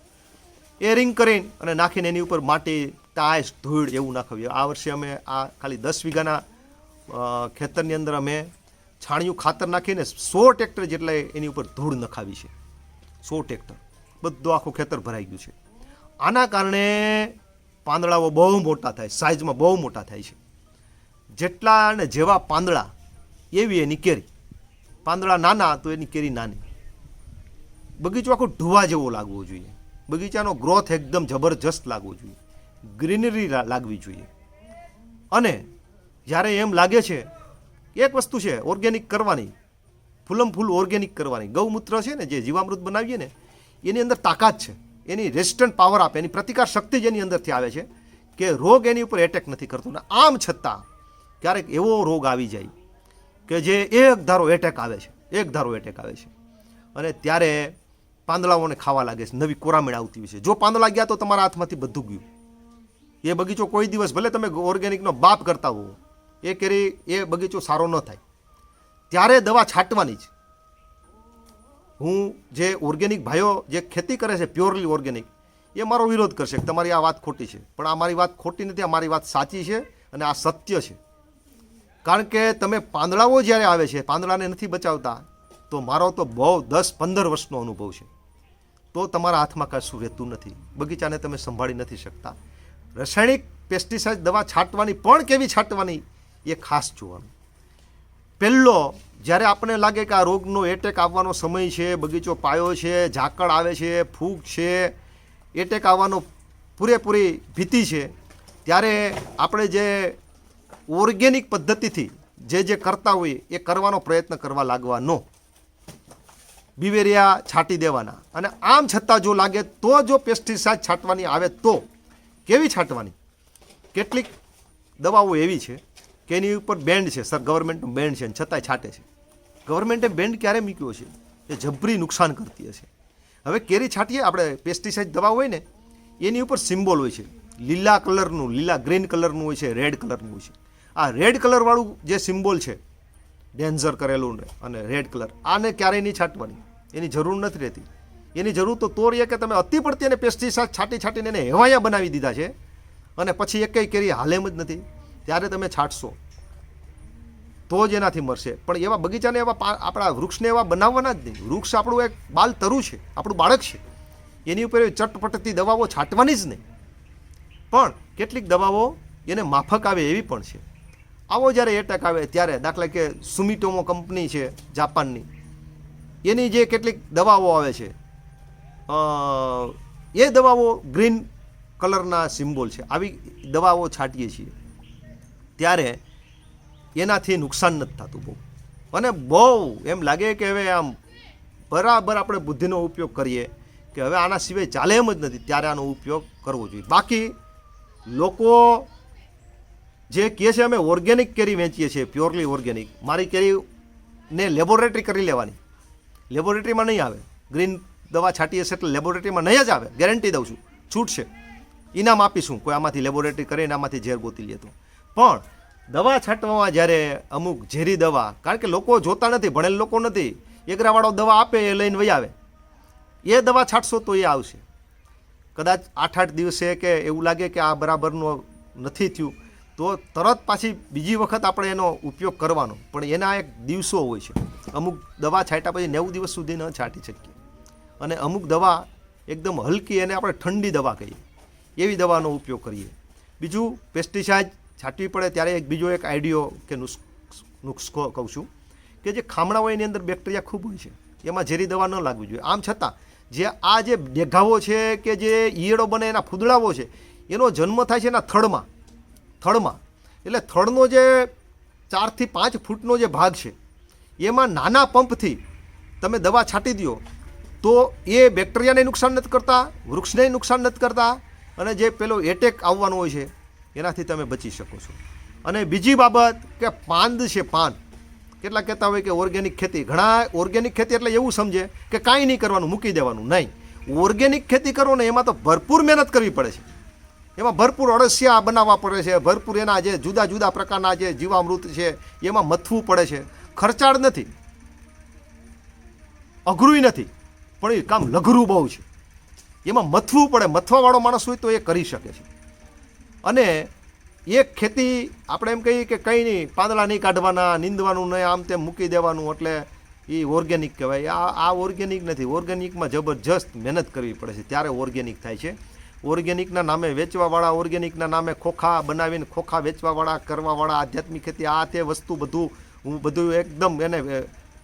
એ રિંગ કરીને અને નાખીને એની ઉપર માટી, ટાઈસ, ધૂળ એવું નાખવીએ. આ વર્ષે અમે આ ખાલી 10 વીઘાના ખેતરની અંદર અમે છાણિયું ખાતર નાખીને 100 ટ્રેક્ટર જેટલા એની ઉપર ધૂળ નખાવી છે. 100 ટ્રેક્ટર, બધું આખું ખેતર ભરાઈ ગયું છે. આના કારણે પાંદડાઓ બહુ મોટા થાય, સાઇઝમાં બહુ મોટા થાય છે. જેટલા અને જેવા પાંદડા એવી એની કેરી. પાંદડા નાના તો એની કેરી નાની. બગીચો આખો ઢુવા જેવો લાગવો જોઈએ, બગીચાનો ગ્રોથ એકદમ જબરજસ્ત લાગવો જોઈએ, ગ્રીનરી લાગવી જોઈએ. અને જ્યારે એમ લાગે છે, એક વસ્તુ છે ઓર્ગેનિક કરવાની, ફૂલમ ફૂલ ઓર્ગેનિક કરવાની. ગૌમૂત્ર છે ને, જે જીવામૃત બનાવીએ ને, એની અંદર તાકાત છે, એની રેઝિસ્ટન્ટ પાવર આપે, એની પ્રતિકાર શક્તિ જેની અંદરથી આવે છે કે રોગ એની ઉપર એટેક નથી કરતો. ને આમ છતાં ક્યારેક એવો રોગ આવી જાય કે જે એક ધારો એટેક આવે છે, એક ધારો એટેક આવે છે, અને ત્યારે પાંદડાઓને ખાવા લાગે છે, નવી કોરામણ આવતી હોય છે. જો પાંદડા ગયા તો તમારા હાથમાંથી બધું ગયું. એ બગીચો કોઈ દિવસ, ભલે તમે ઓર્ગેનિકનો બાપ કરતા હો, એ કેરી એ બગીચો સારો ન થાય. ત્યારે દવા છાંટવાની જ. હું જે ઓર્ગેનિક ભાઈઓ જે ખેતી કરે છે પ્યોરલી ઓર્ગેનિક, એ મારો વિરોધ કરશે કે તમારી આ વાત ખોટી છે. પણ આ મારી વાત ખોટી નથી, આ મારી વાત સાચી છે અને આ સત્ય છે. કારણ કે તમે પાંદડાઓ જ્યારે આવે છે, પાંદડાને નથી બચાવતા, તો મારો તો બહુ 10-15 વર્ષનો અનુભવ છે. તો તમારા હાથમાં કશું રહેતું નથી, બગીચાને તમે સંભાળી નથી શકતા. રાસાયણિક પેસ્ટિસાઇડ દવા છાંટવાની પણ કેવી છાંટવાની એ ખાસ જોવાનું. પહેલો, જ્યારે આપણને લાગે કે આ રોગનો એટેક આવવાનો સમય છે, બગીચો પાયો છે, ઝાકળ આવે છે, ફૂગ છે, એટેક આવવાનો પૂરેપૂરી ભીતિ છે, ત્યારે આપણે જે ઓર્ગેનિક પદ્ધતિથી જે કરતા હોઈએ એ કરવાનો પ્રયત્ન કરવા લાગવાનો. બિવેરિયા છાંટી દેવાના. અને આમ છતાં જો લાગે તો જો પેસ્ટિસાઇડ છાંટવાની આવે તો કેવી છાંટવાની? કેટલીક દવાઓ એવી છે કે એની ઉપર બેન્ડ છે, સર ગવર્મેન્ટનું બેન્ડ છે, છતાંય છાંટે છે. ગવર્મેન્ટે બેન્ડ ક્યારે મૂક્યો છે? એ જબરી નુકસાન કરતી હશે. હવે કેરી છાંટીએ આપણે, પેસ્ટિસાઇડ દવા હોય ને એની ઉપર સિમ્બોલ હોય છે, લીલા કલરનું, લીલા ગ્રીન કલરનું હોય છે, રેડ કલરનું હોય છે. આ રેડ કલરવાળું જે સિમ્બોલ છે, ડેન્જર કરેલું અને રેડ કલર, આને ક્યારેય નહીં છાંટવાની, એની જરૂર નથી રહેતી. એની જરૂર તો રહે કે તમે અતિ પડતી એને પેસ્ટિસાઇડ છાંટીને એને હેવાયા બનાવી દીધા છે અને પછી એકેય કેરી હાલ એમ જ નથી, ત્યારે તમે છાંટશો તો જ એનાથી મરશે. પણ એવા બગીચાને, એવા આપણા વૃક્ષને એવા બનાવવાના જ નહીં. વૃક્ષ આપણું એક બાલ તરુ છે, આપણું બાળક છે, એની ઉપર ચટપટતી દવાઓ છાંટવાની જ નહીં. પણ કેટલીક દવાઓ એને માફક આવે એવી પણ છે. આવો જ્યારે એટેક આવે ત્યારે, દાખલા કે સુમિટોમો કંપની છે જાપાનની, એની જે કેટલીક દવાઓ આવે છે, એ દવાઓ ગ્રીન કલરના સિમ્બોલ છે. આવી દવાઓ છાંટીએ છીએ ત્યારે એનાથી નુકસાન નથી થતું બહુ. અને બહુ એમ લાગે કે હવે આમ બરાબર આપણે બુદ્ધિનો ઉપયોગ કરીએ કે હવે આના સિવાય ચાલે એમ જ નથી, ત્યારે આનો ઉપયોગ કરવો જોઈએ. બાકી લોકો જે કહે છે અમે ઓર્ગેનિક કેરી વેચીએ છીએ, પ્યોરલી ઓર્ગેનિક, મારી કેરીને લેબોરેટરી કરી લેવાની, લેબોરેટરીમાં નહીં આવે. ગ્રીન દવા છાંટીએ છે એટલે લેબોરેટરીમાં નહીં જ આવે, ગેરંટી દઉં છું. છૂટ છે, ઇનામ આપીશું કોઈ આમાંથી લેબોરેટરી કરીને આમાંથી ઝેર ગોતી લે તો. પણ દવા છાંટવામાં જ્યારે અમુક ઝેરી દવા, કારણ કે લોકો જોતા નથી, ભણેલ લોકો નથી, એગરાવાળો દવા આપે એ લઈને વહી આવે. એ દવા છાંટશો તો એ આવશે. કદાચ 8-8 દિવસે કે એવું લાગે કે આ બરાબરનું નથી થયું તો તરત પાછી બીજી વખત આપણે એનો ઉપયોગ કરવાનો. પણ એના એક દિવસો હોય છે. અમુક દવા છાંટ્યા પછી 90 દિવસ સુધી ન છાંટી શકીએ. અને અમુક દવા એકદમ હલકી, એને આપણે ઠંડી દવા કહીએ, એવી દવાનો ઉપયોગ કરીએ. બીજું, પેસ્ટિસાઇડ છાંટવી પડે ત્યારે બીજો એક આઈડિયો કે નુસ્ખો કહું છું કે જે ખામણા હોય એની અંદર બેક્ટેરિયા ખૂબ હોય છે, એમાં ઝેરી દવા ન લાગવી જોઈએ. આમ છતાં જે આ જે ડેઘાઓ છે કે જે ઈયળો બને એના ફૂદડાઓ છે, એનો જન્મ થાય છે એના થડમાં. એટલે થડનો જે 4 થી 5 ફૂટનો જે ભાગ છે, એમાં નાના પંપથી તમે દવા છાંટી દો તો એ બેક્ટેરિયાને નુકસાન નથી કરતા, વૃક્ષને નુકસાન નથી કરતા, અને જે પેલો એટેક આવવાનો હોય છે એનાથી તમે બચી શકો છો. અને બીજી બાબત કે પાંદ છે, પાન. કેટલાક કહેતા હોય કે ઓર્ગેનિક ખેતી, ઘણા ઓર્ગેનિક ખેતી એટલે એવું સમજે કે કાંઈ નહીં કરવાનું, મૂકી દેવાનું. નહીં, ઓર્ગેનિક ખેતી કરો ને એમાં તો ભરપૂર મહેનત કરવી પડે છે. એમાં ભરપૂર અળસિયા બનાવવા પડે છે, ભરપૂર એના જે જુદા જુદા પ્રકારના જે જીવામૃત છે એમાં મથવું પડે છે. ખર્ચાળ નથી, અઘરું નથી, પણ એ કામ લઘરું બહુ છે. એમાં મથવું પડે. મથવાવાળો માણસ હોય તો એ કરી શકે છે. અને એક ખેતી આપણે એમ કહીએ કે કંઈ નહીં, પાંદડા નહીં કાઢવાના, નીંદવાનું નહીં, આમ તેમ મૂકી દેવાનું, એટલે એ ઓર્ગેનિક કહેવાય. આ ઓર્ગેનિક નથી. ઓર્ગેનિકમાં જબરજસ્ત મહેનત કરવી પડે છે, ત્યારે ઓર્ગેનિક થાય છે. ઓર્ગેનિકના નામે વેચવાવાળા, ઓર્ગેનિકના નામે ખોખા બનાવીને ખોખા વેચવાવાળા, કરવાવાળા, આધ્યાત્મિક ખેતી, આ તે વસ્તુ બધું એકદમ એને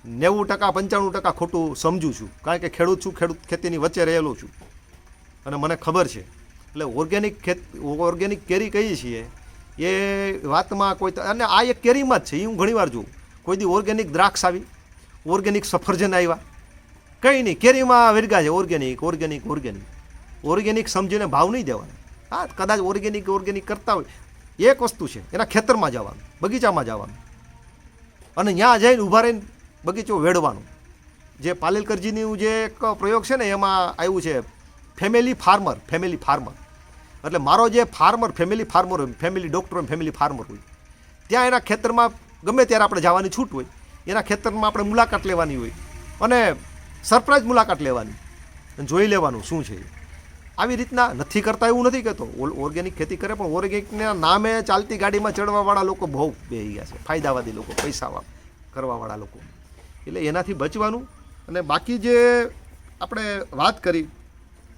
90% 95% ખોટું સમજું છું. કારણ કે ખેડૂત છું, ખેડૂત ખેતીની વચ્ચે રહેલો છું અને મને ખબર છે. એટલે ઓર્ગેનિક કેરી કહીએ છીએ એ વાતમાં કોઈ, અને આ એક કેરીમાં જ છે. એ હું ઘણીવાર જોઉં. કોઈ દી ઓર્ગેનિક દ્રાક્ષ આવી, ઓર્ગેનિક સફરજન આવ્યા, કંઈ નહીં, કેરીમાં વેરગા છે ઓર્ગેનિક ઓર્ગેનિક ઓર્ગેનિક. ઓર્ગેનિક સમજીને ભાવ નહીં દેવાના. હા, કદાચ ઓર્ગેનિક કરતા હોય. એક વસ્તુ છે, એના ખેતરમાં જવાનું, બગીચામાં જવાનું અને ત્યાં જઈને ઊભા રહીને બગીચો વેડવાનો. જે પાલેલકરજીનું જે એક પ્રયોગ છે ને એમાં આવ્યું છે ફેમિલી ફાર્મર. એટલે મારો જે ફાર્મર, ફેમિલી ફાર્મર હોય, ફેમિલી ડૉક્ટર હોય, ફેમિલી ફાર્મર હોય, ત્યાં એના ખેતરમાં ગમે ત્યારે આપણે જવાની છૂટ હોય. એના ખેતરમાં આપણે મુલાકાત લેવાની હોય અને સરપ્રાઈઝ મુલાકાત લેવાની અને જોઈ લેવાનું શું છે. આવી રીતના નથી કરતા એવું નથી કહેતો. ઓર્ગેનિક ખેતી કરે, પણ ઓર્ગેનિકના નામે ચાલતી ગાડીમાં ચડવાવાળા લોકો બહુ બેહી ગયા છે, ફાયદાવાદી લોકો, પૈસા કરવાવાળા લોકો. એટલે એનાથી બચવાનું. અને બાકી જે આપણે વાત કરી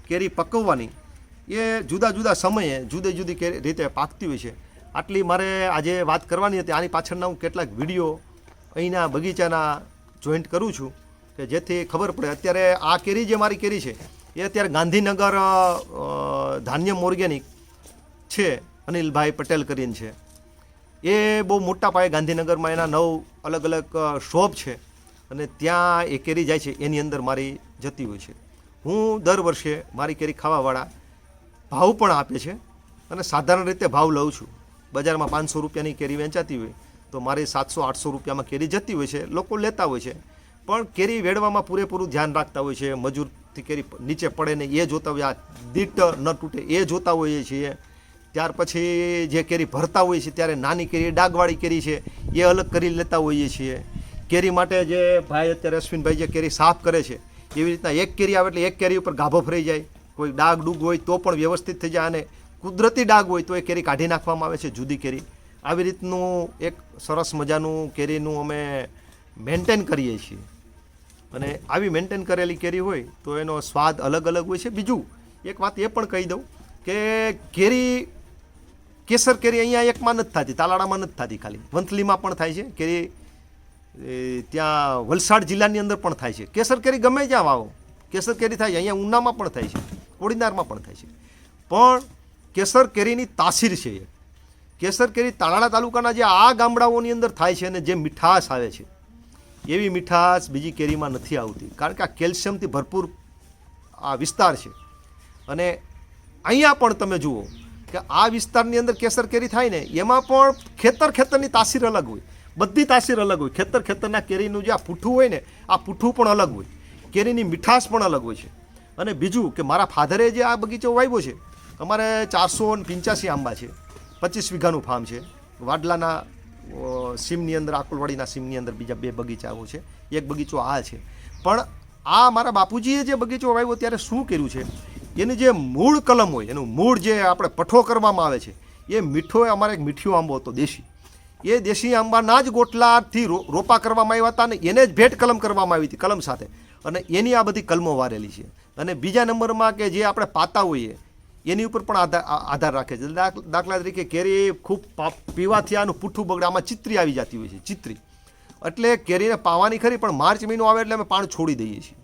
કેરી પકવવાની, એ જુદા જુદા સમયે જુદી જુદી રીતે પાકતી હોય છે. આટલી મારે આજે વાત કરવાની હતી. આની પાછળના હું કેટલાક વિડીયો અહીંના બગીચાના જોઈન્ટ કરું છું કે જેથી ખબર પડે. અત્યારે આ કેરી જે મારી કેરી છે એ અત્યારે ગાંધીનગર ધાન્યમ ઓર્ગેનિક છે, અનિલભાઈ પટેલ કરીને છે. એ બહુ મોટા પાયે ગાંધીનગરમાં એના 9 અલગ અલગ શોપ છે અને ત્યાં એ કેરી જાય છે. એની અંદર મારી જતી હોય છે. હું દર વર્ષે મારી કેરી ખાવાવાળા ભાવ પણ આપે છે અને સાધારણ રીતે ભાવ લઉં છું. બજારમાં 500 રૂપિયાની કેરી વેચાતી હોય તો મારી 700-800 રૂપિયામાં કેરી જતી હોય છે. લોકો લેતા હોય છે, પણ કેરી વેડવામાં પૂરેપૂરું ધ્યાન રાખતા હોય છે. મજૂરથી કેરી નીચે પડે ને એ જોતા હોય, આ દીટ ન તૂટે એ જોતા હોઈએ છીએ. ત્યાર પછી જે કેરી ભરતા હોય છે ત્યારે નાની કેરી, ડાઘવાળી કેરી છે એ અલગ કરી લેતા હોઈએ છીએ. કેરી માટે જે ભાઈ અત્યારે અશ્વિનભાઈ જે કેરી સાફ કરે છે, એવી રીતના એક કેરી આવે એટલે એક કેરી ઉપર ગાભો ફરાઈ જાય. કોઈ ડાઘ ડૂગ હોય તો પણ વ્યવસ્થિત થઈ જાય, અને કુદરતી ડાઘ હોય તો એ કેરી કાઢી નાખવામાં આવે છે, જુદી કેરી. આવી રીતનું એક સરસ મજાનું કેરીનું અમે મેન્ટેન કરીએ છીએ. અને આવી મેન્ટેન કરેલી કેરી હોય તો એનો સ્વાદ અલગ અલગ હોય છે. બીજું એક વાત એ પણ કહી દઉં કે કેસર કેરી અહીંયા એકમાં નથી થતી, તાલાળામાં નથી થતી, ખાલી વંથલીમાં પણ થાય છે કેરી. ત્યાં વલસાડ જિલ્લાની અંદર પણ થાય છે. કેસર કેરી ગમે ત્યાં વાવો કેસર કેરી થાય છે. અહીંયા ઉનામાં પણ થાય છે, કોડીનારમાં પણ થાય છે. પણ કેસર કેરીની તાસીર છે એ. કેસર કેરી તાલાળા તાલુકાના જે આ ગામડાઓની અંદર થાય છે અને જે મીઠાશ આવે છે એવી મીઠાશ બીજી કેરીમાં નથી આવતી. કારણ કે આ કેલ્શિયમથી ભરપૂર આ વિસ્તાર છે. અને અહીંયા પણ તમે જુઓ કે આ વિસ્તારની અંદર કેસર કેરી થાય ને એમાં પણ ખેતરની તાસીર અલગ હોય, બધી તાસીર અલગ હોય. ખેતરના કેરીનું જે આ પૂઠું હોય ને, આ પૂઠું પણ અલગ હોય, કેરીની મીઠાશ પણ અલગ હોય છે. અને બીજું કે મારા ફાધરે જે આ બગીચો વાવ્યો છે, અમારે 485 આંબા છે, 25 વીઘાનું ફાર્મ છે. વાડલાના સીમની અંદર, આકોલવાડીના સીમની અંદર બીજા 2 બગીચાઓ છે, એક બગીચો આ છે. પણ આ મારા બાપુજીએ જે બગીચો વાવ્યો ત્યારે શું કર્યું છે, એની જે મૂળ કલમ હોય, એનું મૂળ જે આપણે પઠ્ઠો કરવામાં આવે છે, એ મીઠો, અમારે એક મીઠિયો આંબો હતો દેશી. એ દેશી આંબાના જ ગોટલાથી રોપા કરવામાં આવ્યા હતા અને એને જ ભેટ કલમ કરવામાં આવી હતી કલમ સાથે. અને એની આ બધી કલમો વારેલી છે. અને બીજા નંબરમાં કે જે આપણે પાતા હોઈએ એની ઉપર પણ આધાર રાખે છે. દાખલા તરીકે કેરી ખૂબ પીવાથી આનું પૂઠું બગડે, આમાં ચિત્રી આવી જતી હોય છે, ચિત્રી. એટલે કેરીને પાવાની ખરી, પણ માર્ચ મહિનો આવે એટલે અમે પાણી છોડી દઈએ છીએ.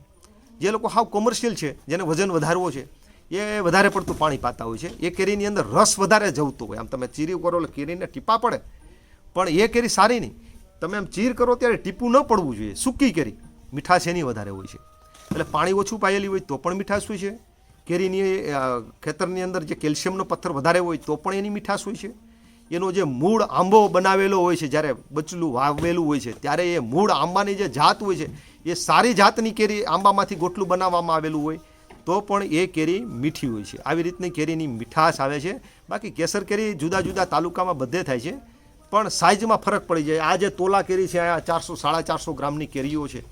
જે લોકો હાવ કોમર્શિયલ છે, જેને વજન વધારવો છે, એ વધારે પડતું પાણી પાતા હોય છે. એ કેરીની અંદર રસ વધારે જવતો હોય. આમ તમે ચીરી કરો એટલે કેરીને ટીપા પડે, પણ એ કેરી સારી નહીં. તમે આમ ચીર કરો ત્યારે ટીપું ન પડવું જોઈએ. સૂકી કેરી મીઠાશ એની વધારે હોય છે. એટલે પાણી ઓછું પાયેલી હોય તો પણ મીઠાશ હોય છે. કેરીની ખેતરની અંદર જે કેલ્શિયમનો પથ્થર વધારે હોય તો પણ એની મીઠાશ હોય છે. એનો જે મૂળ આંબો બનાવેલો હોય છે, જ્યારે બચલું વાવેલું હોય છે ત્યારે એ મૂળ આંબાની જે જાત હોય છે એ સારી જાતની કેરી આંબામાંથી ગોટલું બનાવવામાં આવેલું હોય તો પણ એ કેરી મીઠી હોય છે. આવી રીતની કેરીની મીઠાશ આવે છે. બાકી કેસર કેરી જુદા જુદા તાલુકામાં બધે થાય છે, પણ સાઇઝમાં ફરક પડી જાય. આ જે તોલા કેરી છે, આ 400-450 ગ્રામની કેરીઓ છે,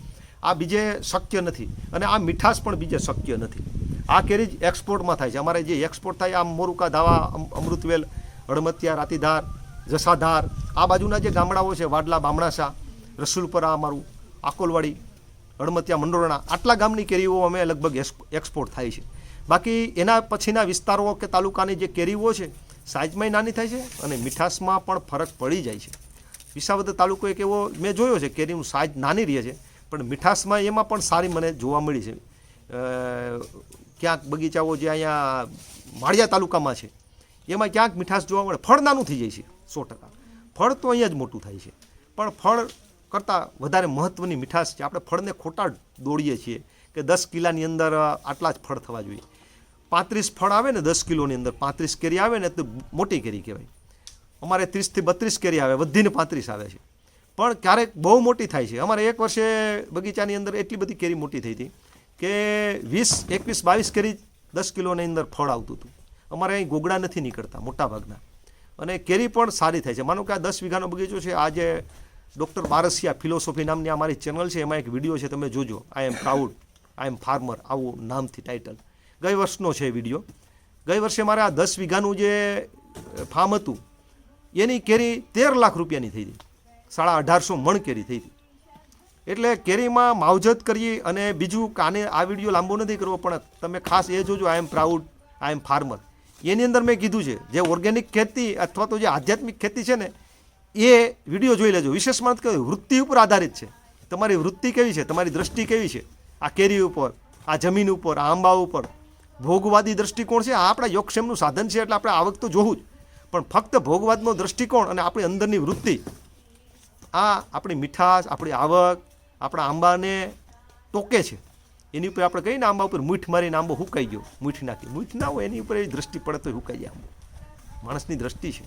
આ બીજે શક્ય નથી, અને આ મીઠાશ પણ બીજે શક્ય નથી. આ કેરી જ એક્સપોર્ટમાં થાય છે. અમારે જે એક્સપોર્ટ થાય, આ મોરુકા, ધાવા, અમૃતવેલ, હળમતિયા, રાતીધાર, જસાધાર, આ બાજુના જે ગામડાઓ છે, વાડલા, બામણાસા, રસુલપરા, અમારું આકોલવાડી, હળમતિયા, મંડોરણા, આટલા ગામની કેરીઓ અમે લગભગ એક્સપોર્ટ થાય છે. બાકી એના પછીના વિસ્તારો કે તાલુકાની જે કેરીઓ છે, સાઇઝમાં નાની થાય છે અને મીઠાશમાં પણ ફરક પડી જાય છે. વિસાવદર તાલુકો એક એવો મેં જોયો છે, કેરીનું સાઇઝ નાની રહે છે, પણ મીઠાશમાં એમાં પણ સારી મને જોવા મળી છે. ક્યાંક બગીચાઓ જે અહીંયા માળિયા તાલુકામાં છે, એમાં ક્યાંક મીઠાશ જોવા મળે. ફળ નાનું થઈ જાય છે 100%. ફળ તો અહીંયા જ મોટું થાય છે, પણ ફળ કરતાં વધારે મહત્ત્વની મીઠાશ છે. આપણે ફળને ખોટા દોડીએ છીએ કે 10 કિલાની અંદર આટલા જ ફળ થવા જોઈએ. 35 ફળ આવે ને 10 કિલોની અંદર, 35 કેરી આવે ને તો મોટી કેરી કહેવાય. અમારે 30 થી 32 કેરી આવે, વધીને 35 આવે છે, પણ ક્યારેક બહુ મોટી થાય છે. અમારે એક વર્ષે બગીચાની અંદર એટલી બધી કેરી મોટી થઈ હતી કે 20, 21, 22 કેરી 10 કિલોની અંદર ફળ આવતું હતું. અમારે અહીં ગોગડા નથી નીકળતા મોટા ભાગના, અને કેરી પણ સારી થાય છે. માનો કે આ 10 વીઘાનો બગીચો છે. આ જે ડૉક્ટર બારસિયા ફિલોસોફી નામની અમારી ચેનલ છે, એમાં એક વિડીયો છે, તમે જોજો. આઈ એમ પ્રાઉડ, આઈ એમ ફાર્મર, આવું નામથી ટાઇટલ. ગઈ વર્ષનો છે વિડીયો. ગઈ વર્ષે મારે આ 10 વીઘાનું જે ફાર્મ હતું, એની કેરી 13 લાખ રૂપિયાની થઈ હતી. 1850 મણ કેરી થઈ હતી. એટલે કેરીમાં માવજત કરીએ. અને બીજું કાને આ વિડીયો લાંબો નથી કરવો, પણ તમે ખાસ એ જોજો, આઈ એમ પ્રાઉડ, આઈ એમ ફાર્મર. એની અંદર મેં કીધું છે, જે ઓર્ગેનિક ખેતી અથવા તો જે આધ્યાત્મિક ખેતી છે ને, એ વિડીયો જોઈ લેજો. વિશેષમાં વૃત્તિ ઉપર આધારિત છે. તમારી વૃત્તિ કેવી છે, તમારી દ્રષ્ટિ કેવી છે, આ કેરી ઉપર, આ જમીન ઉપર, આ આંબા ઉપર. ભોગવાદી દ્રષ્ટિકોણ છે, આ આપણા યોગક્ષેમનું સાધન છે, એટલે આપણે આવક તો જોવું જ, પણ ફક્ત ભોગવાદનો દ્રષ્ટિકોણ અને આપણી અંદરની વૃત્તિ, આ આપણી મીઠાશ, આપણી આવક, આપણા આંબાને ટોકે છે. એની ઉપર આપણે કહીએ ને, આંબા ઉપર મૂઠ મારીને આંબો હુકાઈ ગયો, મૂઠ નાખી. મૂઠ ના હોય એની ઉપર એવી દ્રષ્ટિ પડે તો હુકાઈ જાય આંબો. માણસની દ્રષ્ટિ છે.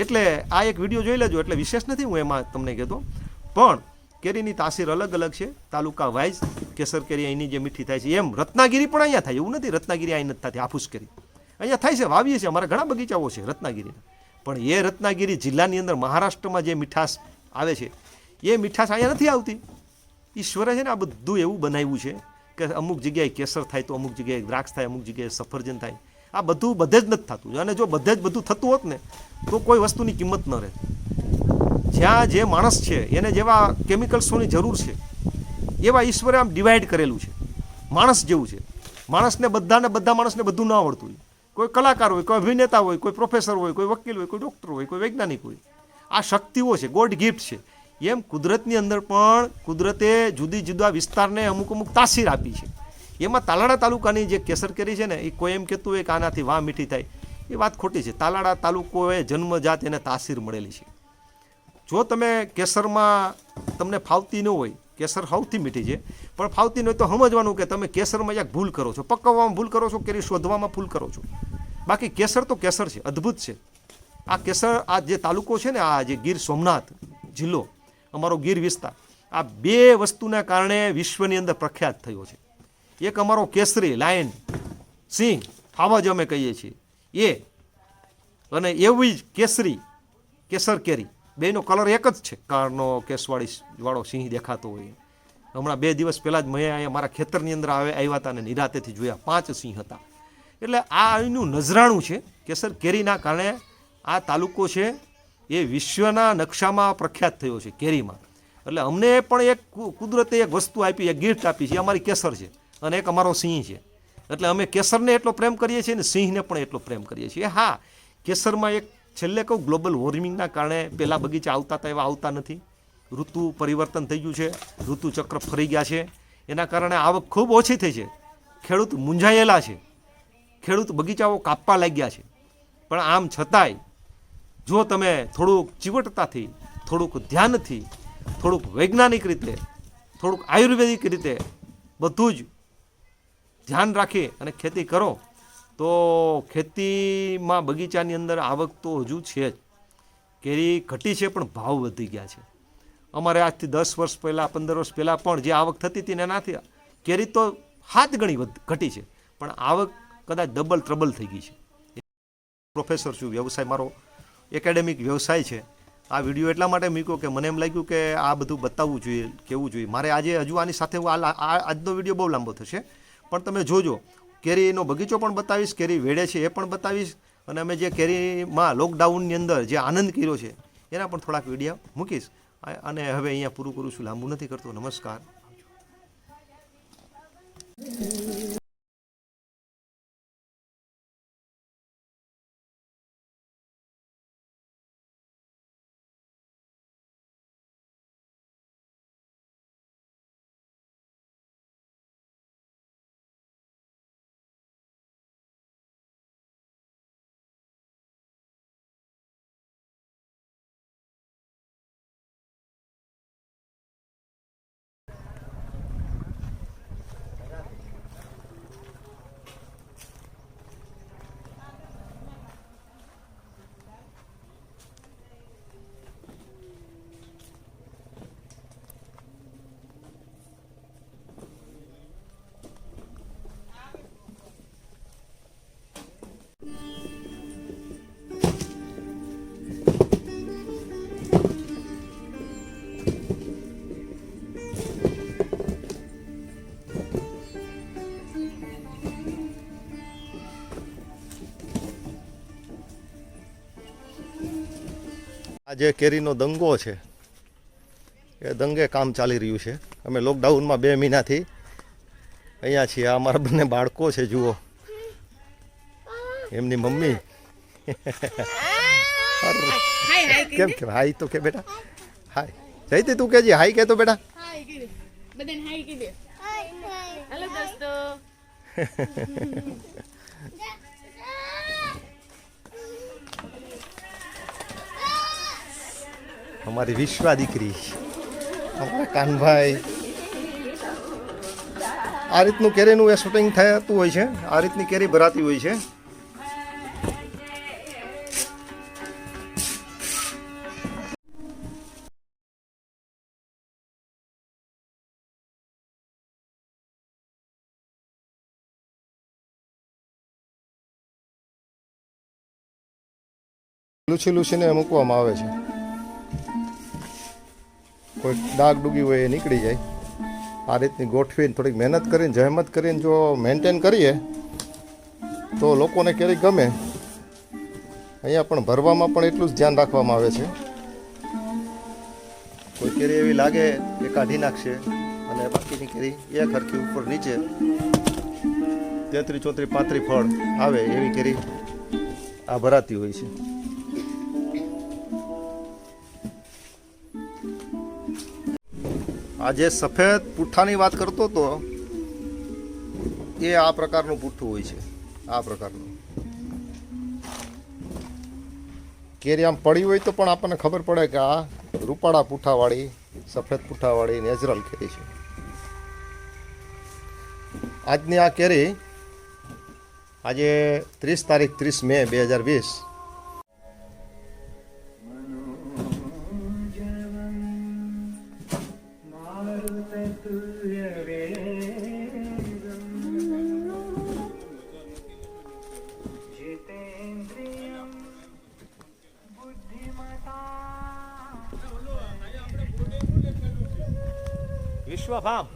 એટલે આ એક વિડીયો જોઈ લેજો. એટલે વિશેષ નથી હું એમાં તમને કહેતો, પણ કેરીની તાસીર અલગ અલગ છે તાલુકા વાઇઝ. કેસર કેરી અહીંની જે મીઠી થાય છે, એમ રત્નાગીરી પણ અહીંયા થાય. એવું નથી રત્નાગીરી અહીં નથી થતી. હાફૂસ કેરી અહીંયા થાય છે, વાવીએ છીએ. અમારા ઘણા બગીચાઓ છે રત્નાગીરીના. પણ એ રત્નાગીરી જિલ્લાની અંદર મહારાષ્ટ્રમાં જે મીઠાશ આવે છે, એ મીઠાશ અહીંયા નથી આવતી. ઈશ્વરે છે ને આ બધું એવું બનાવ્યું છે કે અમુક જગ્યાએ કેસર થાય, તો અમુક જગ્યાએ દ્રાક્ષ થાય, અમુક જગ્યાએ સફરજન થાય. આ બધું બધે જ નથી થતું. અને જો બધે જ બધું થતું હોત ને, તો કોઈ વસ્તુની કિંમત ન રહે. જ્યાં જે માણસ છે એને જેવા કેમિકલ્સોની જરૂર છે, એવા ઈશ્વરે આમ ડિવાઈડ કરેલું છે. માણસ જેવું છે. માણસને બધા માણસને બધું ન આવડતું હોય. કોઈ કલાકાર હોય, કોઈ અભિનેતા હોય, કોઈ પ્રોફેસર હોય, કોઈ વકીલ હોય, કોઈ ડૉક્ટર હોય, કોઈ વૈજ્ઞાનિક હોય. આ શક્તિઓ છે, ગોડ ગિફ્ટ છે. એમ કુદરતની અંદર પણ કુદરતે જુદી જુદા વિસ્તારને અમુક અમુક તાસીર આપી છે. એમાં તાલાળા તાલુકાની જે કેસર કેરી છે ને, એ કોઈ એમ કહેતું હોય કે આનાથી વાહ મીઠી થાય, એ વાત ખોટી છે. તાલાળા તાલુકોએ જન્મજાત એને તાસીર મળેલી છે. જો તમે કેસરમાં તમને ફાવતી ન હોય, કેસર સૌથી મીઠી છે, પણ ફાવતી ન હોય તો સમજવાનું કે તમે કેસરમાં ક્યાંક ભૂલ કરો છો, પકવવામાં ભૂલ કરો છો, કેરી શોધવામાં ભૂલ કરો છો. બાકી કેસર તો કેસર છે, અદ્ભુત છે. આ કેસર, આ જે તાલુકો છે ને, આ જે ગીર સોમનાથ જિલ્લો, અમારો ગીર વિસ્તાર, આ બે વસ્તુના કારણે વિશ્વની અંદર પ્રખ્યાત થયો છે. એક અમારો કેસરી લાયન સિંહ, ફાવજ અમે કહીએ છીએ એ, અને એવી જ કેસરી કેસર કેરી, બેનો કલર એક જ છે. કાળનો કેસવાળી વાળો સિંહ દેખાતો હોય. હમણાં 2 દિવસ પહેલાં જ મેં અહીંયા મારા ખેતરની અંદર આવ્યા હતા અને નિરાતેથી જોયા. 5 સિંહ હતા. એટલે આ અહીંનું નજરાણું છે. કેસર કેરીના કારણે આ તાલુકો છે એ વિશ્વના નકશામાં પ્રખ્યાત થયો છે કેરીમાં. એટલે અમને પણ એક કુદરતે એક વસ્તુ આપી, એક ગિફ્ટ આપી છે. અમારી કેસર છે અને એક અમારો સિંહ છે. એટલે અમે કેસરને એટલો પ્રેમ કરીએ છીએ અને સિંહને પણ એટલો પ્રેમ કરીએ છીએ. હા, કેસરમાં એક છેલ્લે કહું, ગ્લોબલ વોર્મિંગના કારણે પહેલાં બગીચા આવતા હતા એવા આવતા નથી. ઋતુ પરિવર્તન થઈ ગયું છે, ઋતુ ચક્ર ફરી ગયા છે. એના કારણે આવક ખૂબ ઓછી થઈ છે. ખેડૂત મૂંઝાયેલા છે, ખેડૂત બગીચાઓ કાપવા લાગ્યા છે. પણ આમ છતાંય જો તમે થોડુંક ચીવટતાથી, થોડુંક ધ્યાનથી, થોડુંક વૈજ્ઞાનિક રીતે, થોડુંક આયુર્વેદિક રીતે બધું જ ધ્યાન રાખી અને ખેતી કરો, તો ખેતીમાં બગીચાની અંદર આવક તો હજુ છે જ. કેરી ઘટી છે, પણ ભાવ વધી ગયા છે. અમારે આજથી 10 વર્ષ પહેલાં, 15 વર્ષ પહેલાં પણ જે આવક થતી હતી ને, એનાથી કેરી તો 7 ગણી ઘટી છે. પણ આવક કદાચ ડબલ ટ્રબલ થઈ ગઈ છે. પ્રોફેસર છું, વ્યવસાય મારો એકેડેમિક વ્યવસાય છે. આ વિડીયો એટલા માટે મૂક્યો કે મને એમ લાગ્યું કે આ બધું બતાવવું જોઈએ, કહેવું જોઈએ. મારે આજે હજુ આની સાથે આજનો વિડીયો બહુ લાંબો થશે, પણ તમે જોજો. કેરીનો બગીચો પણ બતાવીશ, કેરી વેડે છે એ પણ બતાવીશ, અને અમે જે કેરીમાં લોકડાઉનની અંદર જે આનંદ કર્યો છે એના પણ થોડાક વિડીયો મૂકીશ. અને હવે અહીંયા પૂરું કરું છું, લાંબુ નથી કરતો. નમસ્કાર. આ જે કેરીનો દંગો છે એ દંગે કામ ચાલી રહ્યું છે. અમે લોકડાઉનમાં 2 મહિનાથી અહીંયા છીએ. આ અમારા બંને બાળકો છે, જુઓ, એમની મમ્મી. કેમ કે હાઈ તો કે બેટા, હાય. જઈતી તું કેજી હાઈ કે તો બેટા. અમારી વિશ્વા દીકરી, અમારા કાનભાઈ. આ રીતનું કેરીનું એ શૂટિંગ થતું હોય છે. આ રીતની કેરી ભરાતી હોય છે. લૂછીને મૂકવામાં આવે છે. કોઈ ડાઘ ડૂગી હોય એ નીકળી જાય. આ રીતની ગોઠવીને થોડીક મહેનત કરીને, જહેમત કરીને જો મેન્ટેન કરીએ તો લોકોને કેરી ગમે. અહીંયા પણ ભરવામાં પણ એટલું જ ધ્યાન રાખવામાં આવે છે. કોઈ કેરી એવી લાગે એ કાઢી નાખશે, અને બાકીની કેરી એક હરખી ઉપર નીચે 33, 34, 35 ફળ આવે એવી કેરી આ ભરાતી હોય છે. આ જે સફેદ પુઠ્ઠાની વાત કરતો હતો એ આ પ્રકારનું પુઠ્ઠું હોય છે. આ પ્રકારનું કેરી આમ પડી હોય તો પણ આપણને ખબર પડે કે આ રૂપાળા પુઠ્ઠાવાળી, સફેદ પુઠ્ઠાવાળી નેચરલ કેરી છે. આજની આ કેરી આજે 30 તારીખ 30 મે 2020. વિશ્વ ફાર્મ.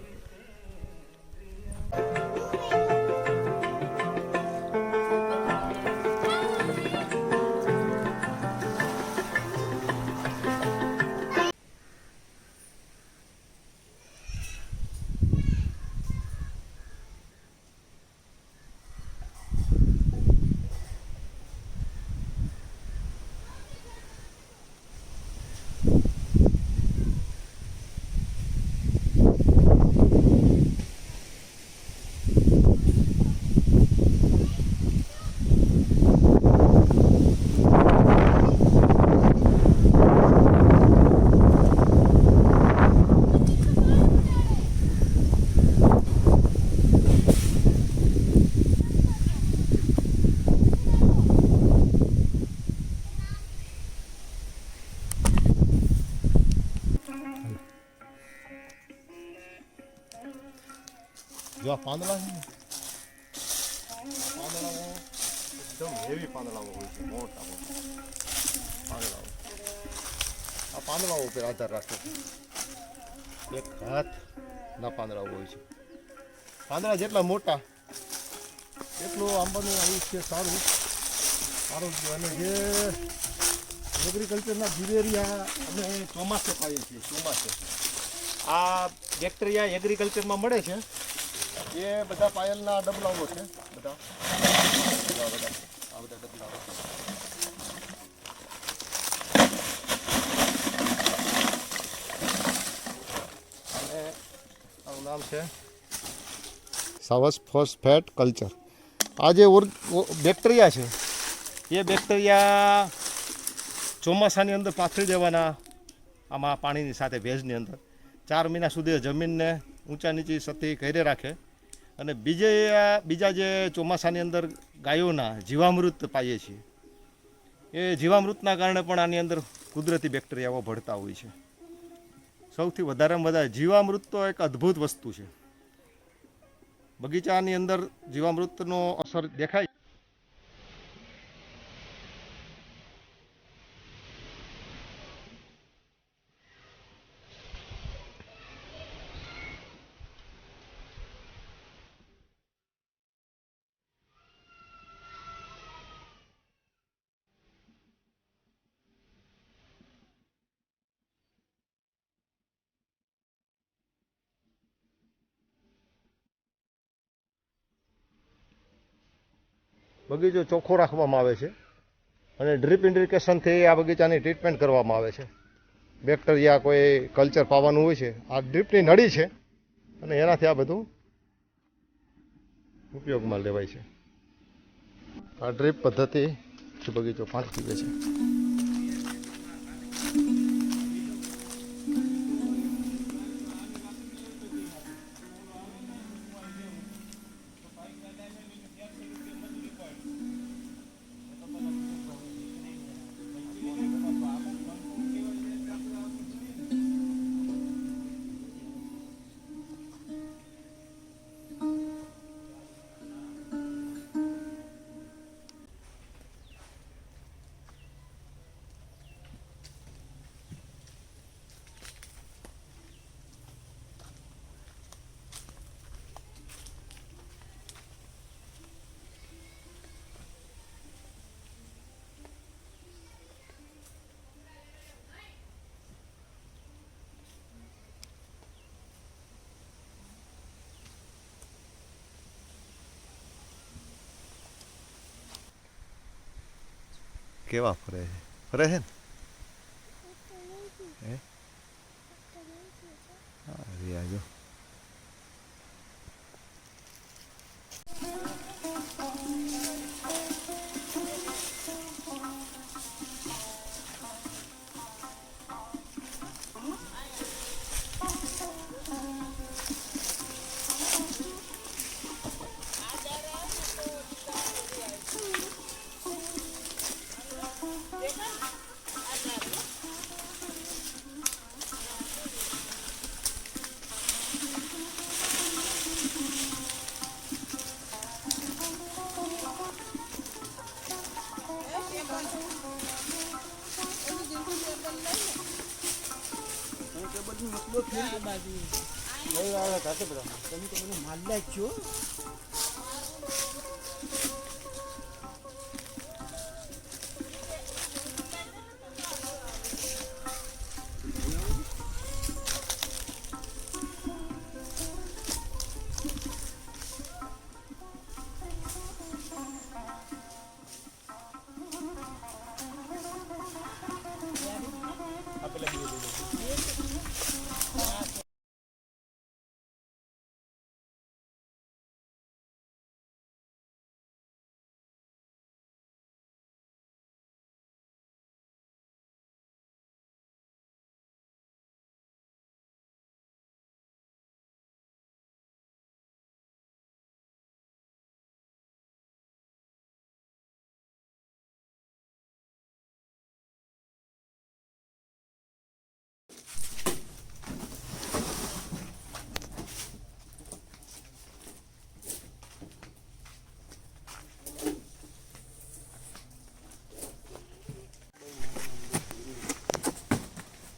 જો આ પાંદડા છે ને હેવી પાંદડાઓ હોય છે, મોટા મોટા પાંદડાઓ. આ પાંદડાઓ ઉપર આધાર રાખે છે. એક હાથના પાંદડાઓ હોય છે. પાંદડા જેટલા મોટા એટલું આંબાનું આયુષ્ય સારું આરોગ્ય. અને જે એગ્રીકલ્ચરના જીવેરિયા અમે ચોમાસે પાઈએ છીએ. ચોમાસે આ બેક્ટેરિયા એગ્રીકલ્ચરમાં મળે છે. એ બધા પાયલના ડબલાઓ છે. બધા આ બધા ડબલાઓ. અને આનું નામ છે સાવસ ફોસ્ફેટ કલ્ચર. આ જે બેક્ટેરિયા છે એ બેક્ટેરિયા ચોમાસાની અંદર પાથરી દેવાના આમાં પાણીની સાથે ભેજની અંદર 4 મહિના સુધી જમીનને ઊંચા નીચી સતી કરી રાખે. અને બીજા જે ચોમાસાની અંદર ગાયોના જીવામૃત પાઈએ છીએ એ જીવામૃતના કારણે પણ આની અંદર કુદરતી બેક્ટેરિયાઓ ભળતા હોય છે. સૌથી વધારેમાં વધારે જીવામૃત તો એક અદ્ભુત વસ્તુ છે. બગીચાની અંદર જીવામૃતનો અસર દેખાય. બગીચો ચોખ્ખો રાખવામાં આવે છે અને ડ્રીપ ઇરિગેશનથી આ બગીચાની ટ્રીટમેન્ટ કરવામાં આવે છે. બેક્ટેરિયા કોઈ કલ્ચર પાવાનું હોય છે, આ ડ્રીપની નળી છે અને એનાથી આ બધું ઉપયોગમાં લેવાય છે. આ ડ્રીપ પદ્ધતિ બગીચો પાણી પીવે છે. કેવા ફરે છે? ફરે છે ને? હા, રિયા જો. માલ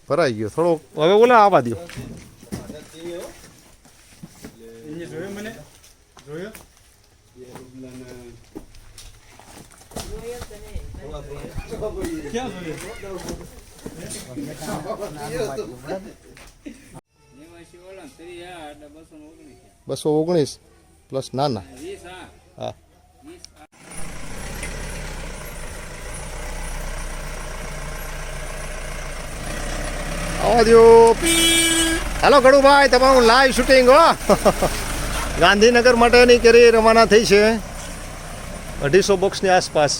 ભરાઈ ગયો થોડો હવે ઓલા આવવા દો. $219 પ્લસ નાના. હા આવવા દો. હાલો ગળુભાઈ, તમારું લાઈવ શૂટિંગ હો. ગાંધીનગર માટેની કેરી રવાના થઈ છે 250 બોક્સની આસપાસ.